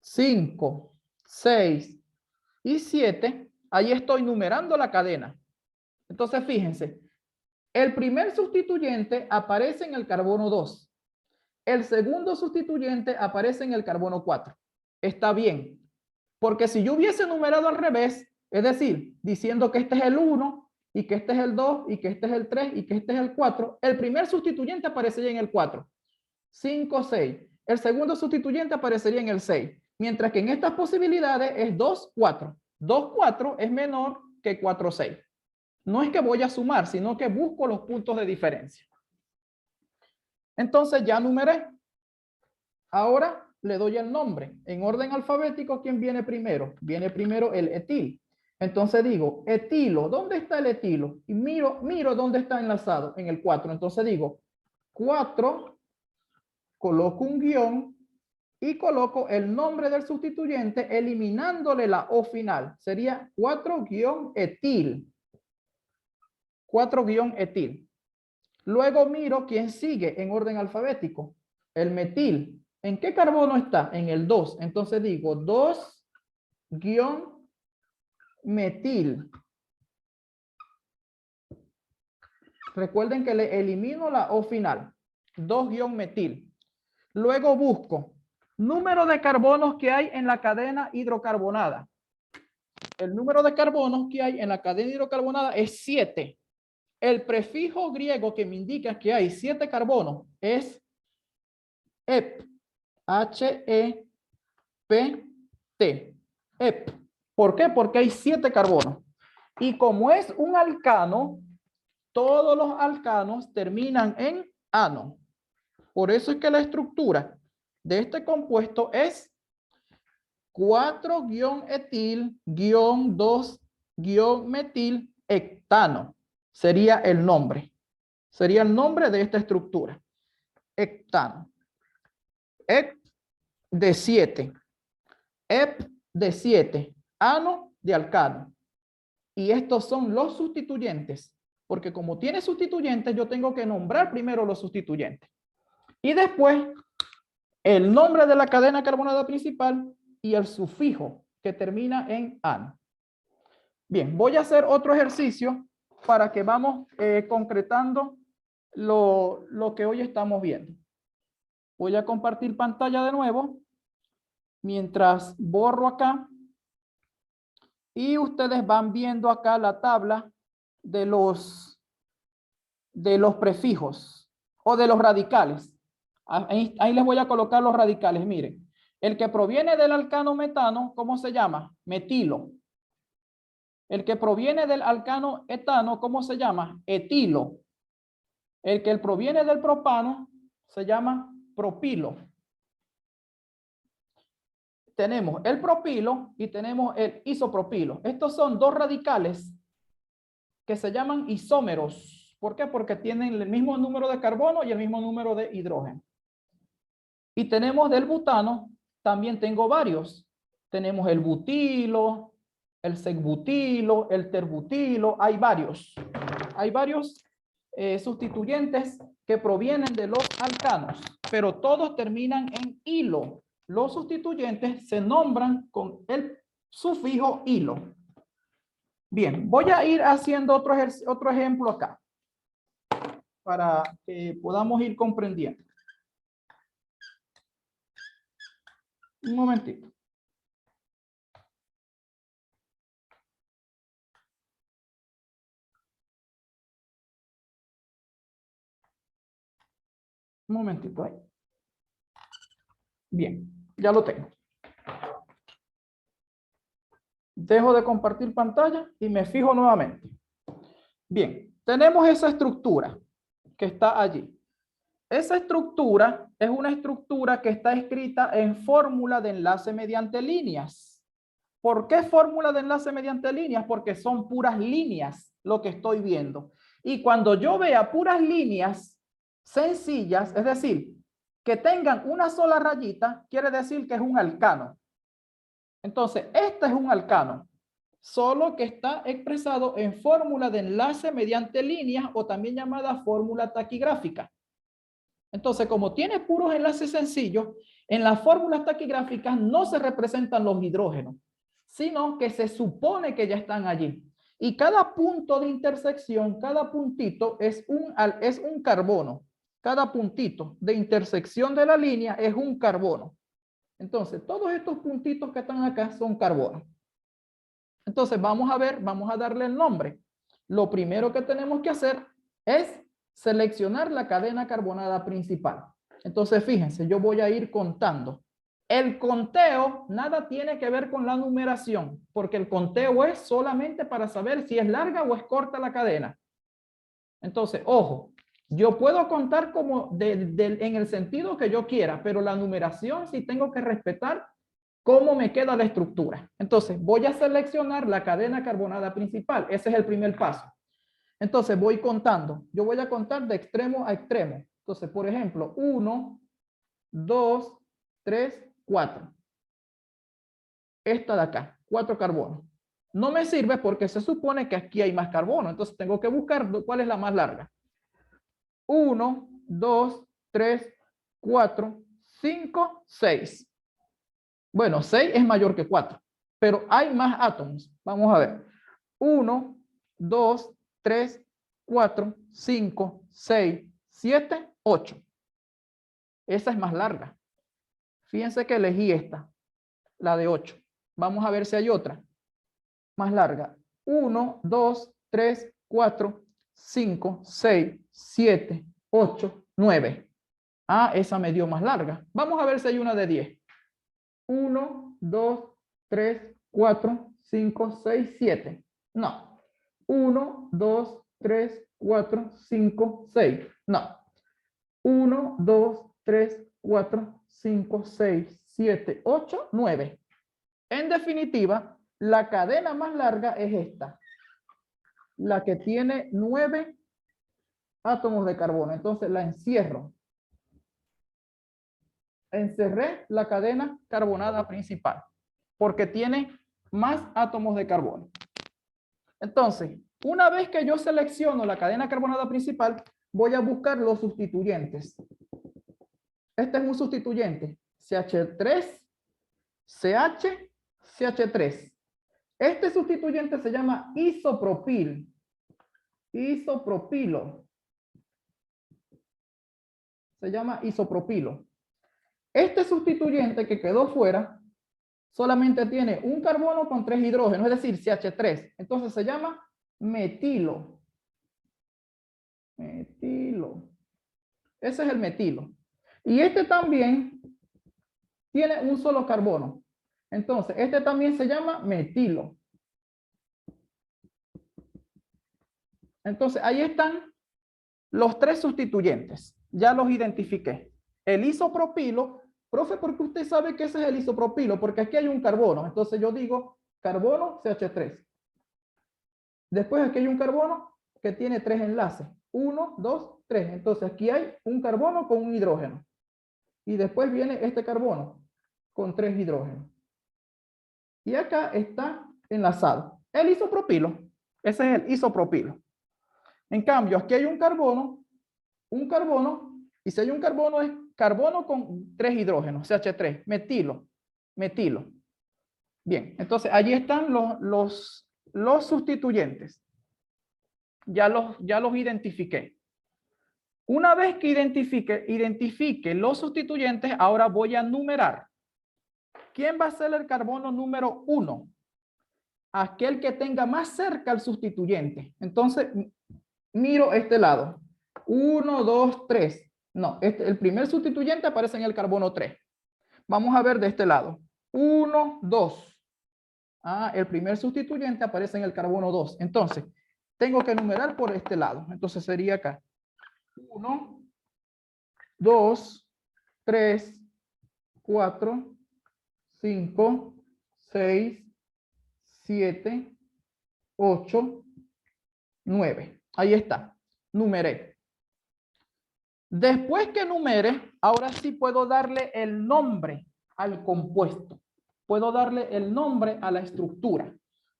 5, 6 y 7, ahí estoy numerando la cadena. Entonces, fíjense, el primer sustituyente aparece en el carbono 2. El segundo sustituyente aparece en el carbono 4. Está bien, porque si yo hubiese numerado al revés, es decir, diciendo que este es el 1 y que este es el 2 y que este es el 3 y que este es el 4, el primer sustituyente aparecería en el 4. 5, 6. El segundo sustituyente aparecería en el 6. Mientras que en estas posibilidades es 2, 4. 2, 4 es menor que 4, 6. No es que voy a sumar, sino que busco los puntos de diferencia. Entonces ya numeré. Ahora le doy el nombre. En orden alfabético, ¿quién viene primero? Viene primero el etil. Entonces digo, etilo, ¿dónde está el etilo? Y miro dónde está enlazado, en el 4. Entonces digo, 4, coloco un guión y coloco el nombre del sustituyente eliminándole la O final. Sería 4-etil. 4-etil. Luego miro quién sigue en orden alfabético. El metil. ¿En qué carbono está? En el 2. Entonces digo 2-metil. Recuerden que le elimino la O final. 2-metil. Luego busco número de carbonos que hay en la cadena hidrocarbonada. El número de carbonos que hay en la cadena hidrocarbonada es 7. El prefijo griego que me indica que hay 7 carbonos es EP. H-E-P-T. EP. ¿Por qué? Porque hay 7 carbonos. Y como es un alcano, todos los alcanos terminan en ano. Por eso es que la estructura de este compuesto es 4-etil-2-metil hectano. Sería el nombre. Sería el nombre de esta estructura. Hectano. Hec de 7. Ep de 7. Ano de alcano. Y estos son los sustituyentes. Porque como tiene sustituyentes, yo tengo que nombrar primero los sustituyentes. Y después, el nombre de la cadena carbonada principal y el sufijo que termina en ano. Bien, voy a hacer otro ejercicio para que vamos concretando lo que hoy estamos viendo. Voy a compartir pantalla de nuevo mientras borro acá y ustedes van viendo acá la tabla de los prefijos o de los radicales. Ahí les voy a colocar los radicales. Miren, El que proviene del alcano metano, ¿cómo se llama? Metilo. El que proviene del alcano etano, ¿cómo se llama? Etilo. El que proviene del propano se llama propilo. Tenemos el propilo y tenemos el isopropilo. Estos son dos radicales que se llaman isómeros. ¿Por qué? Porque tienen el mismo número de carbono y el mismo número de hidrógeno. Y tenemos del butano, también tengo varios. Tenemos el butilo, el sec-butilo, el terbutilo, hay varios. Hay varios sustituyentes que provienen de los alcanos, pero todos terminan en hilo. Los sustituyentes se nombran con el sufijo hilo. Bien, voy a ir haciendo otro ejemplo acá para que podamos ir comprendiendo. Un momentito. Un momentito ahí. Bien, ya lo tengo. Dejo de compartir pantalla y me fijo nuevamente. Bien, tenemos esa estructura que está allí. Esa estructura es una estructura que está escrita en fórmula de enlace mediante líneas. ¿Por qué fórmula de enlace mediante líneas? Porque son puras líneas lo que estoy viendo. Y cuando yo vea puras líneas sencillas, es decir, que tengan una sola rayita, quiere decir que es un alcano. Entonces, este es un alcano, solo que está expresado en fórmula de enlace mediante líneas o también llamada fórmula taquigráfica. Entonces, como tiene puros enlaces sencillos, en las fórmulas taquigráficas no se representan los hidrógenos, sino que se supone que ya están allí. Y cada punto de intersección, cada puntito es un carbono. Cada puntito de intersección de la línea es un carbono. Entonces, todos estos puntitos que están acá son carbono. Entonces, vamos a ver, vamos a darle el nombre. Lo primero que tenemos que hacer es seleccionar la cadena carbonada principal. Entonces, fíjense, yo voy a ir contando. El conteo nada tiene que ver con la numeración, porque el conteo es solamente para saber si es larga o es corta la cadena. Entonces, ojo, yo puedo contar como en el sentido que yo quiera, pero la numeración sí tengo que respetar cómo me queda la estructura. Entonces, voy a seleccionar la cadena carbonada principal. Ese es el primer paso. Entonces, voy contando. Yo voy a contar de extremo a extremo. Entonces, por ejemplo, 1, 2, 3, 4. Esta de acá, 4 carbonos. No me sirve porque se supone que aquí hay más carbono. Entonces, tengo que buscar cuál es la más larga. 1, 2, 3, 4, 5, 6. Bueno, 6 es mayor que 4, pero hay más átomos. Vamos a ver. 1, 2, 3, 4, 5, 6, 7, 8. Esa es más larga. Fíjense que elegí esta, la de 8. Vamos a ver si hay otra más larga. 1, 2, 3, 4, 5, 6, 7, 8, 9. Ah, esa me dio más larga. Vamos a ver si hay una de 10. 1, 2, 3, 4, 5, 6, 7. No. 1, 2, 3, 4, 5, 6. No. 1, 2, 3, 4, 5, 6, 7, 8, 9. En definitiva, la cadena más larga es esta. La que tiene 9 átomos de carbono. Entonces la encierro. Encerré la cadena carbonada principal porque tiene más átomos de carbono. Entonces, una vez que yo selecciono la cadena carbonada principal, voy a buscar los sustituyentes. Este es un sustituyente, CH3, CH, CH3. Este sustituyente se llama isopropil, isopropilo. Se llama isopropilo. Este sustituyente que quedó fuera solamente tiene un carbono con 3 hidrógenos, es decir, CH3. Entonces se llama metilo. Metilo. Ese es el metilo. Y este también tiene un solo carbono. Entonces, este también se llama metilo. Entonces, ahí están los tres sustituyentes. Ya los identifiqué. El isopropilo, profe, ¿por qué usted sabe que ese es el isopropilo? Porque aquí hay un carbono. Entonces yo digo carbono CH3. Después aquí hay un carbono que tiene 3 enlaces. 1, 2, 3. Entonces aquí hay un carbono con un hidrógeno. Y después viene este carbono con 3 hidrógenos. Y acá está enlazado el isopropilo. Ese es el isopropilo. En cambio, aquí hay un carbono, y si hay un carbono es carbono con 3 hidrógenos, CH3, metilo. Bien, entonces allí están los sustituyentes. Ya los identifiqué. Una vez que identifique los sustituyentes, ahora voy a numerar. ¿Quién va a ser el carbono número 1? Aquel que tenga más cerca al sustituyente. Entonces, miro este lado. 1, 2, 3. No, el primer sustituyente aparece en el carbono 3. Vamos a ver de este lado. 1, 2. El primer sustituyente aparece en el carbono 2. Entonces, tengo que numerar por este lado. Entonces sería acá. 1, 2, 3, 4, 5, 6, 7, 8, 9. Ahí está. Numeré. Después que numere, ahora sí puedo darle el nombre al compuesto. Puedo darle el nombre a la estructura.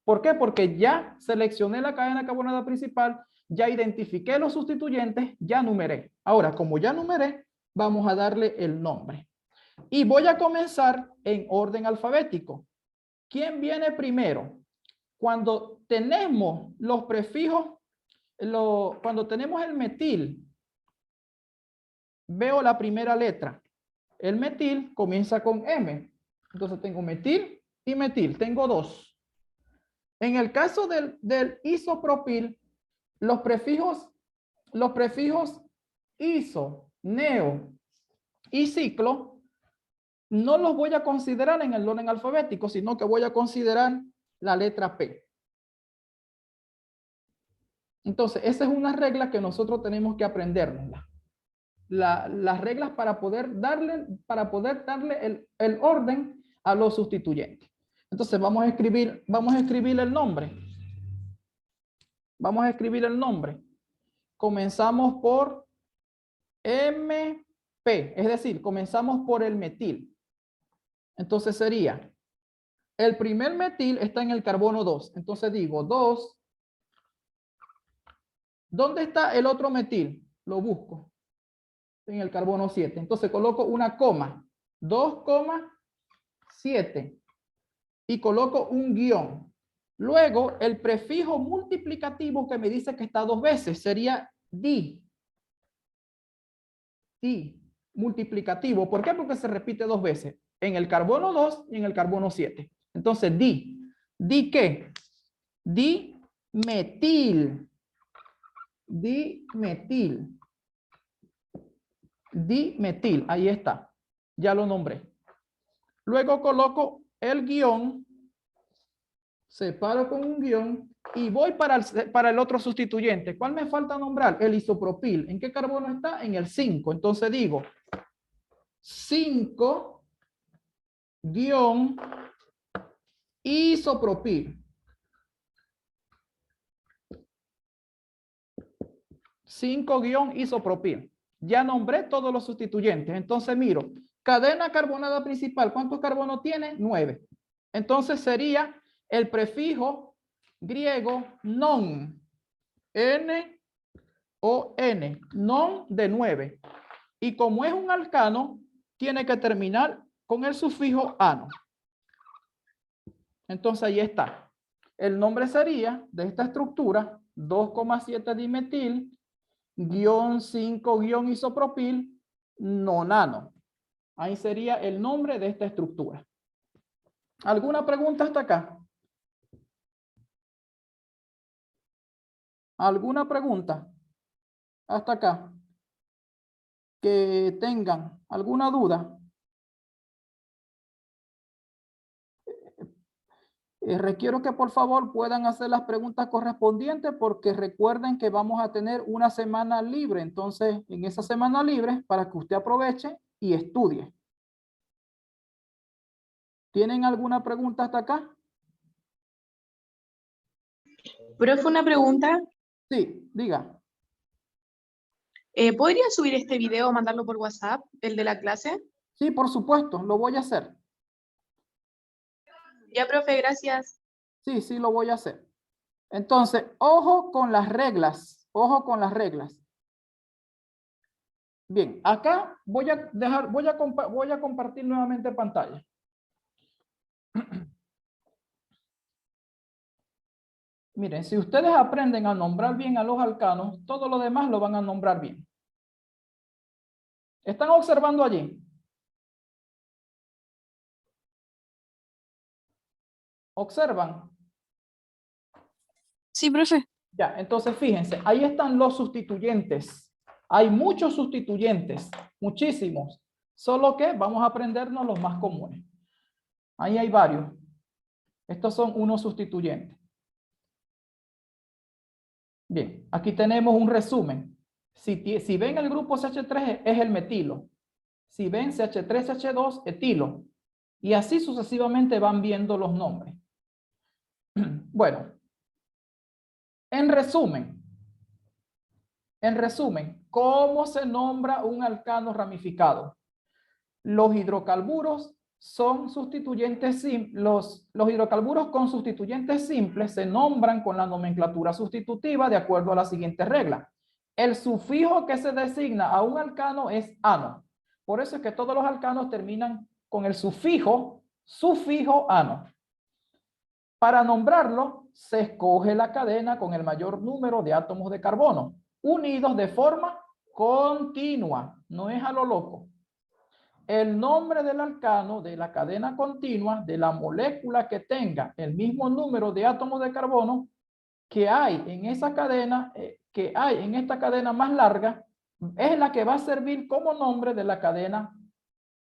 ¿Por qué? Porque ya seleccioné la cadena carbonada principal, ya identifiqué los sustituyentes, ya numeré. Ahora, como ya numeré, vamos a darle el nombre. Y voy a comenzar en orden alfabético. ¿Quién viene primero? Cuando tenemos los prefijos, cuando tenemos el metil, veo la primera letra. El metil comienza con M. Entonces tengo metil y metil. Tengo dos. En el caso del isopropil, los prefijos iso, neo y ciclo no los voy a considerar en el orden alfabético, sino que voy a considerar la letra P. Entonces, esa es una regla que nosotros tenemos que aprendernos. Las reglas para poder darle el orden a los sustituyentes. Entonces, vamos a escribir el nombre. Vamos a escribir el nombre. Comenzamos por MP, es decir, comenzamos por el metil. Entonces sería, el primer metil está en el carbono 2. Entonces digo 2. ¿Dónde está el otro metil? Lo busco. En el carbono 7. Entonces coloco una coma. 2,7. Y coloco un guión. Luego, el prefijo multiplicativo que me dice que está 2 veces sería di. Di. Multiplicativo. ¿Por qué? Porque se repite 2 veces. En el carbono 2 y en el carbono 7. Entonces, di. ¿Di qué? Dimetil. Dimetil. Dimetil. Ahí está. Ya lo nombré. Luego coloco el guión. Separo con un guión. Y voy para el otro sustituyente. ¿Cuál me falta nombrar? El isopropil. ¿En qué carbono está? En el 5. Entonces digo 5 guión isopropil. 5 guión isopropil. Ya nombré todos los sustituyentes. Entonces miro, cadena carbonada principal, ¿cuántos carbonos tiene? 9. Entonces sería el prefijo griego non. N-O-N. Non de 9. Y como es un alcano, tiene que terminar con el sufijo ano. Entonces ahí está. El nombre sería de esta estructura 2,7 dimetil guión 5 guión isopropil nonano. Ahí sería el nombre de esta estructura. ¿Alguna pregunta hasta acá? ¿Alguna pregunta hasta acá? Que tengan alguna duda. Requiero que por favor puedan hacer las preguntas correspondientes porque recuerden que vamos a tener una semana libre. Entonces, en esa semana libre, para que usted aproveche y estudie. ¿Tienen alguna pregunta hasta acá? Profe, una pregunta. Sí, diga. ¿Podría subir este video o mandarlo por WhatsApp, el de la clase? Sí, por supuesto, lo voy a hacer. Ya, profe, gracias. Sí, sí, lo voy a hacer. Entonces, ojo con las reglas. Ojo con las reglas. Bien, acá voy a compartir nuevamente pantalla. Miren, si ustedes aprenden a nombrar bien a los alcanos, todo lo demás lo van a nombrar bien. ¿Están observando allí? ¿Observan? Sí, profe. Ya, entonces fíjense, ahí están los sustituyentes. Hay muchos sustituyentes, muchísimos. Solo que vamos a aprendernos los más comunes. Ahí hay varios. Estos son unos sustituyentes. Bien, aquí tenemos un resumen. Si ven el grupo CH3 es el metilo. Si ven CH3, CH2, etilo. Y así sucesivamente van viendo los nombres. Bueno, en resumen, ¿cómo se nombra un alcano ramificado? Los hidrocarburos son sustituyentes simples. Los hidrocarburos con sustituyentes simples se nombran con la nomenclatura sustitutiva de acuerdo a la siguiente regla. El sufijo que se designa a un alcano es ano. Por eso es que todos los alcanos terminan con el sufijo ano. Para nombrarlo, se escoge la cadena con el mayor número de átomos de carbono, unidos de forma continua, no es a lo loco. El nombre del alcano de la cadena continua de la molécula que tenga el mismo número de átomos de carbono que hay en esa cadena, que hay en esta cadena más larga, es la que va a servir como nombre de la cadena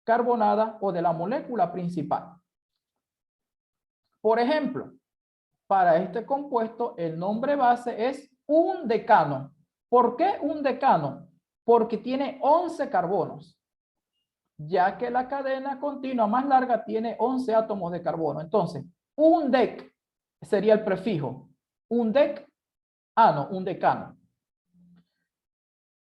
carbonada o de la molécula principal. Por ejemplo, para este compuesto, el nombre base es un decano. ¿Por qué un decano? Porque tiene 11 carbonos, ya que la cadena continua más larga tiene 11 átomos de carbono. Entonces, un dec sería el prefijo. Un decano, un decano.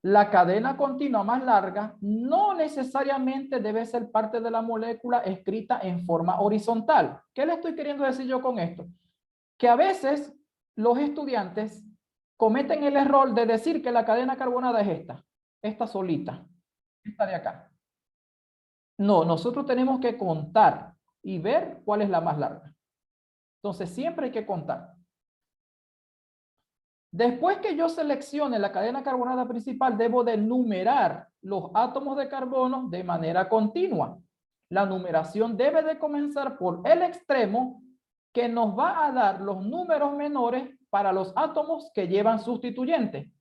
La cadena continua más larga no necesariamente debe ser parte de la molécula escrita en forma horizontal. ¿Qué le estoy queriendo decir yo con esto? Que a veces los estudiantes cometen el error de decir que la cadena carbonada es esta solita, esta de acá. No, nosotros tenemos que contar y ver cuál es la más larga. Entonces siempre hay que contar. Después que yo seleccione la cadena carbonada principal, debo de numerar los átomos de carbono de manera continua. La numeración debe de comenzar por el extremo que nos va a dar los números menores para los átomos que llevan sustituyentes.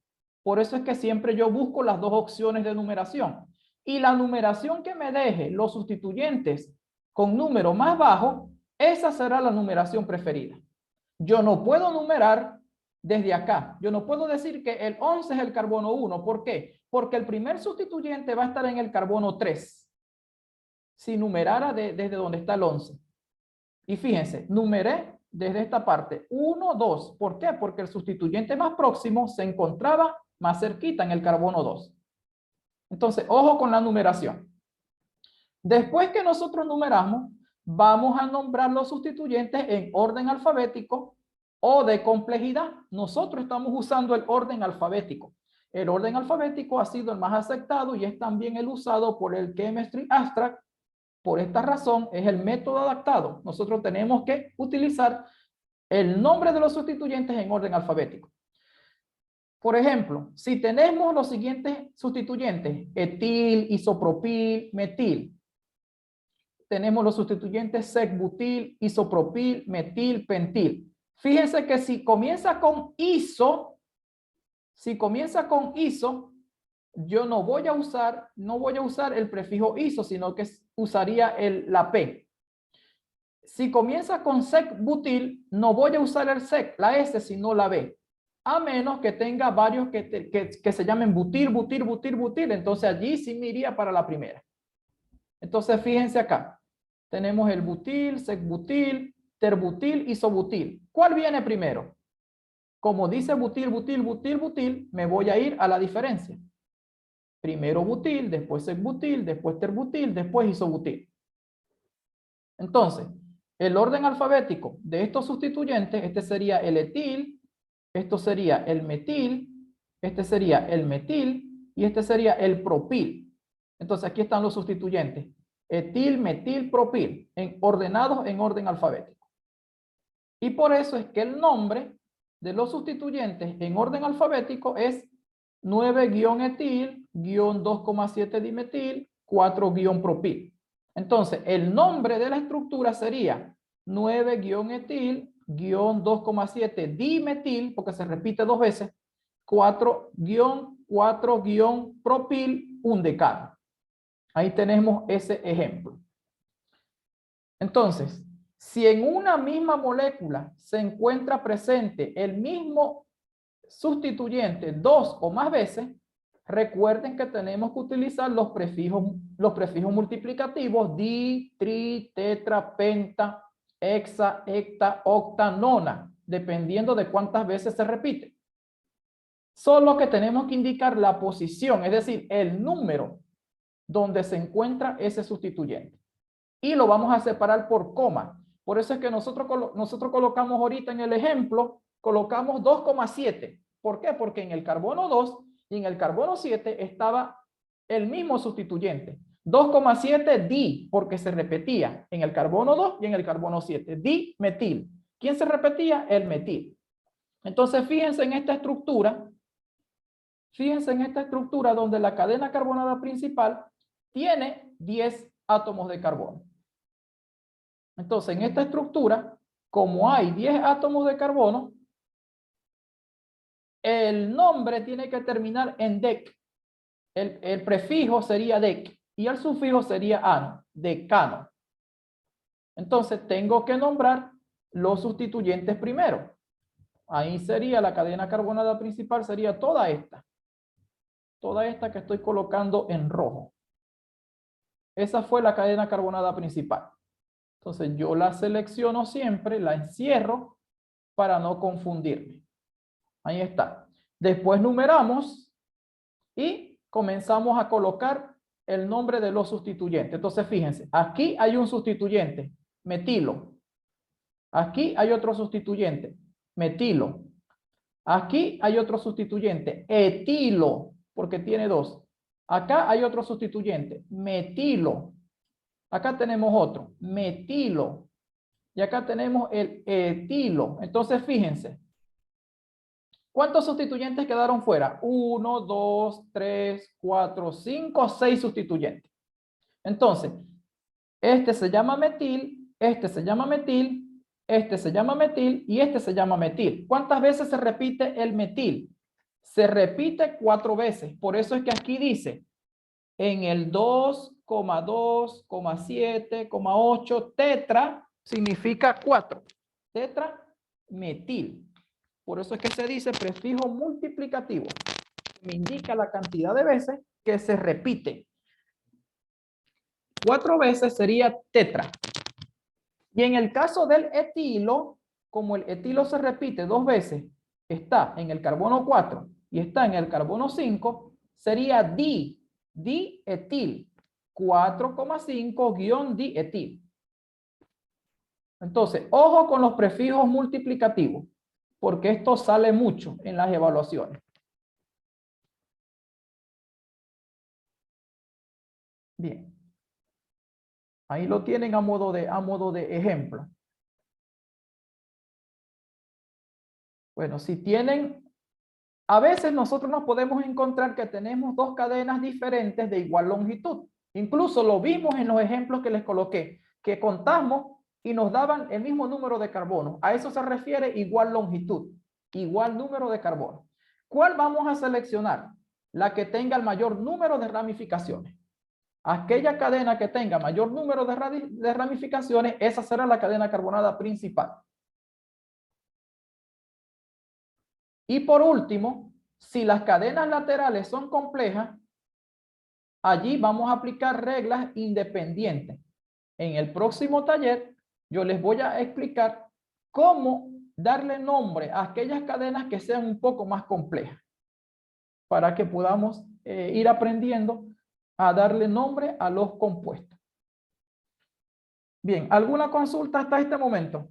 Por eso es que siempre yo busco las dos opciones de numeración. Y la numeración que me deje los sustituyentes con número más bajo, esa será la numeración preferida. Yo no puedo numerar desde acá. Yo no puedo decir que el 11 es el carbono 1. ¿Por qué? Porque el primer sustituyente va a estar en el carbono 3. Si numerara desde donde está el 11. Y fíjense, numeré desde esta parte 1, 2. ¿Por qué? Porque el sustituyente más próximo se encontraba más cerquita en el carbono 2. Entonces, ojo con la numeración. Después que nosotros numeramos, vamos a nombrar los sustituyentes en orden alfabético o de complejidad. Nosotros estamos usando el orden alfabético. El orden alfabético ha sido el más aceptado y es también el usado por el Chemistry Abstract. Por esta razón es el método adaptado. Nosotros tenemos que utilizar el nombre de los sustituyentes en orden alfabético. Por ejemplo, si tenemos los siguientes sustituyentes, etil, isopropil, metil. Tenemos los sustituyentes sec-butil, isopropil, metil, pentil. Fíjense que si comienza con iso, yo no voy a usar el prefijo iso, sino que usaría la P. Si comienza con sec-butil, no voy a usar el sec, la S, sino la B. A menos que tenga varios que se llamen butil, butil, butil, butil. Entonces allí sí me iría para la primera. Entonces fíjense acá. Tenemos el butil, sec-butil, terbutil, isobutil. ¿Cuál viene primero? Como dice butil, butil, butil, butil, me voy a ir a la diferencia. Primero butil, después sec-butil, después terbutil, después isobutil. Entonces, el orden alfabético de estos sustituyentes, este sería el etil, esto sería el metil, este sería el metil y este sería el propil. Entonces, aquí están los sustituyentes. Etil, metil, propil, ordenados en orden alfabético. Y por eso es que el nombre de los sustituyentes en orden alfabético es 9-etil, 2,7 dimetil, 4-propil. Entonces, el nombre de la estructura sería 9-etil, 2,7 dimetil, porque se repite 2 veces, 4-propil, un decano. Ahí tenemos ese ejemplo. Entonces, si en una misma molécula se encuentra presente el mismo sustituyente 2 o más veces, recuerden que tenemos que utilizar los prefijos multiplicativos di, tri, tetra, penta, hexa, hecta, octa, nona, dependiendo de cuántas veces se repite. Solo que tenemos que indicar la posición, es decir, el número donde se encuentra ese sustituyente. Y lo vamos a separar por coma. Por eso es que nosotros colocamos ahorita en el ejemplo, colocamos 2,7. ¿Por qué? Porque en el carbono 2 y en el carbono 7 estaba el mismo sustituyente. 2,7 di, porque se repetía en el carbono 2 y en el carbono 7. Dimetil. ¿Quién se repetía? El metil. Entonces, fíjense en esta estructura. Fíjense en esta estructura donde la cadena carbonada principal tiene 10 átomos de carbono. Entonces, en esta estructura, como hay 10 átomos de carbono, el nombre tiene que terminar en dec. El prefijo sería dec y el sufijo sería ano, decano. Entonces, tengo que nombrar los sustituyentes primero. Ahí sería la cadena carbonada principal, sería toda esta. Toda esta que estoy colocando en rojo. Esa fue la cadena carbonada principal. Entonces yo la selecciono siempre, la encierro para no confundirme. Ahí está. Después numeramos y comenzamos a colocar el nombre de los sustituyentes. Entonces fíjense, aquí hay un sustituyente, metilo. Aquí hay otro sustituyente, metilo. Aquí hay otro sustituyente, etilo, porque tiene 2. Acá hay otro sustituyente, metilo. Acá tenemos otro, metilo. Y acá tenemos el etilo. Entonces, fíjense. ¿Cuántos sustituyentes quedaron fuera? 1, 2, 3, 4, 5, 6 sustituyentes. Entonces, este se llama metil, este se llama metil, este se llama metil y este se llama metil. ¿Cuántas veces se repite el metil? Se repite 4 veces. Por eso es que aquí dice en el 2,2,7,8 tetra significa 4. Tetra metil. Por eso es que se dice prefijo multiplicativo. Me indica la cantidad de veces que se repite. 4 veces sería tetra. Y en el caso del etilo, como el etilo se repite 2 veces, está en el carbono 4 y está en el carbono 5, sería dietil, 4,5-dietil. Entonces, ojo con los prefijos multiplicativos, porque esto sale mucho en las evaluaciones. Bien. Ahí lo tienen a modo de ejemplo. Bueno, si tienen, a veces nosotros nos podemos encontrar que tenemos 2 cadenas diferentes de igual longitud. Incluso lo vimos en los ejemplos que les coloqué, que contamos y nos daban el mismo número de carbono. A eso se refiere igual longitud, igual número de carbono. ¿Cuál vamos a seleccionar? La que tenga el mayor número de ramificaciones. Aquella cadena que tenga mayor número de ramificaciones, esa será la cadena carbonada principal. Y por último, si las cadenas laterales son complejas, allí vamos a aplicar reglas independientes. En el próximo taller, yo les voy a explicar cómo darle nombre a aquellas cadenas que sean un poco más complejas, para que podamos ir aprendiendo a darle nombre a los compuestos. Bien, ¿alguna consulta hasta este momento?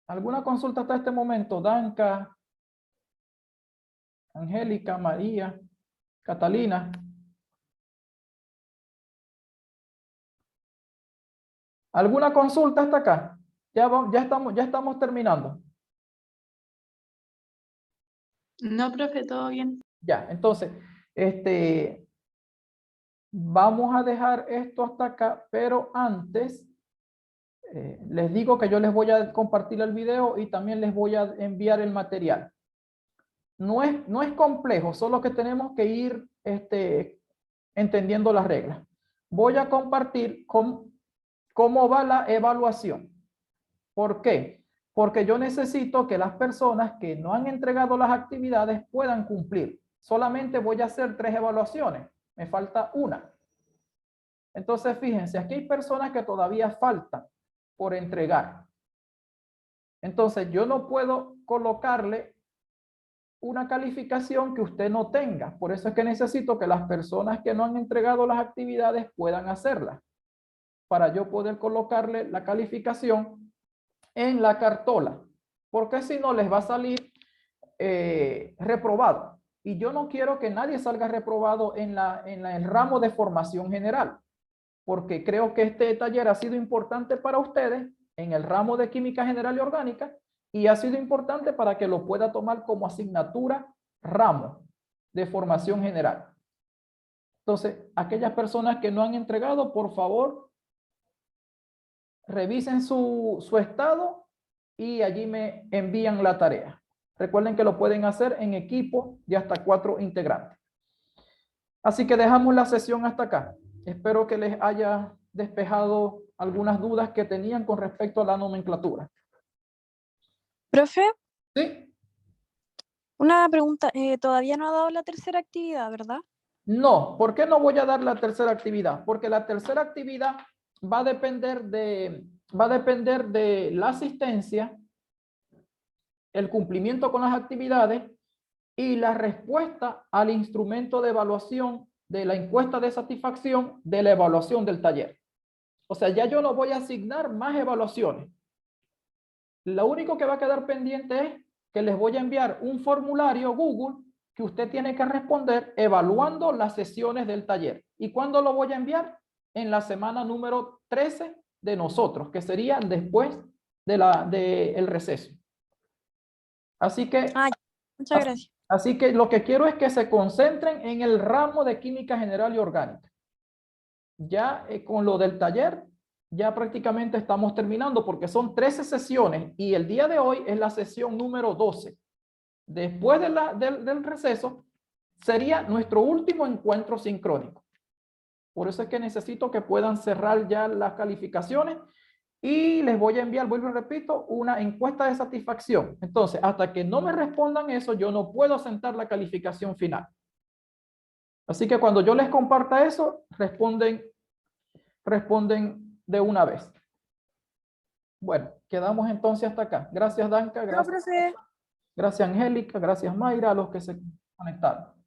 ¿Alguna consulta hasta este momento? Danca, Angélica, María, Catalina. ¿Alguna consulta hasta acá? Ya estamos terminando. No, profe, todo bien. Ya, entonces, vamos a dejar esto hasta acá, pero antes les digo que yo les voy a compartir el video y también les voy a enviar el material. No es complejo, solo que tenemos que ir entendiendo las reglas. Voy a compartir cómo va la evaluación. ¿Por qué? Porque yo necesito que las personas que no han entregado las actividades puedan cumplir. Solamente voy a hacer 3 evaluaciones. Me falta una. Entonces, fíjense, aquí hay personas que todavía faltan por entregar. Entonces, yo no puedo colocarle una calificación que usted no tenga. Por eso es que necesito que las personas que no han entregado las actividades puedan hacerlas, para yo poder colocarle la calificación en la cartola, porque si no les va a salir reprobado. Y yo no quiero que nadie salga reprobado en el ramo de formación general, porque creo que este taller ha sido importante para ustedes en el ramo de química general y orgánica, y ha sido importante para que lo pueda tomar como asignatura ramo de formación general. Entonces, aquellas personas que no han entregado, por favor, revisen su estado y allí me envían la tarea. Recuerden que lo pueden hacer en equipo de hasta 4 integrantes. Así que dejamos la sesión hasta acá. Espero que les haya despejado algunas dudas que tenían con respecto a la nomenclatura. Profe, ¿Sí? una pregunta. Todavía no ha dado la tercera actividad, ¿verdad? No, ¿por qué no voy a dar la tercera actividad? Porque la tercera actividad va a depender de la asistencia, el cumplimiento con las actividades y la respuesta al instrumento de evaluación de la encuesta de satisfacción de la evaluación del taller. O sea, ya yo no voy a asignar más evaluaciones. Lo único que va a quedar pendiente es que les voy a enviar un formulario Google que usted tiene que responder evaluando las sesiones del taller. ¿Y cuándo lo voy a enviar? En la semana número 13 de nosotros, que sería después del receso. Así que, Muchas gracias. así que lo que quiero es que se concentren en el ramo de química general y orgánica. Ya con lo del taller, ya prácticamente estamos terminando porque son 13 sesiones y el día de hoy es la sesión número 12. Después del receso sería nuestro último encuentro sincrónico. Por eso es que necesito que puedan cerrar ya las calificaciones y les voy a enviar, vuelvo y repito, una encuesta de satisfacción. Entonces, hasta que no me respondan eso, yo no puedo asentar la calificación final. Así que cuando yo les comparta eso, responden de una vez. Bueno, quedamos entonces hasta acá. Gracias, Danca. Gracias, profe. gracias Angélica. Gracias, Mayra, a los que se conectaron.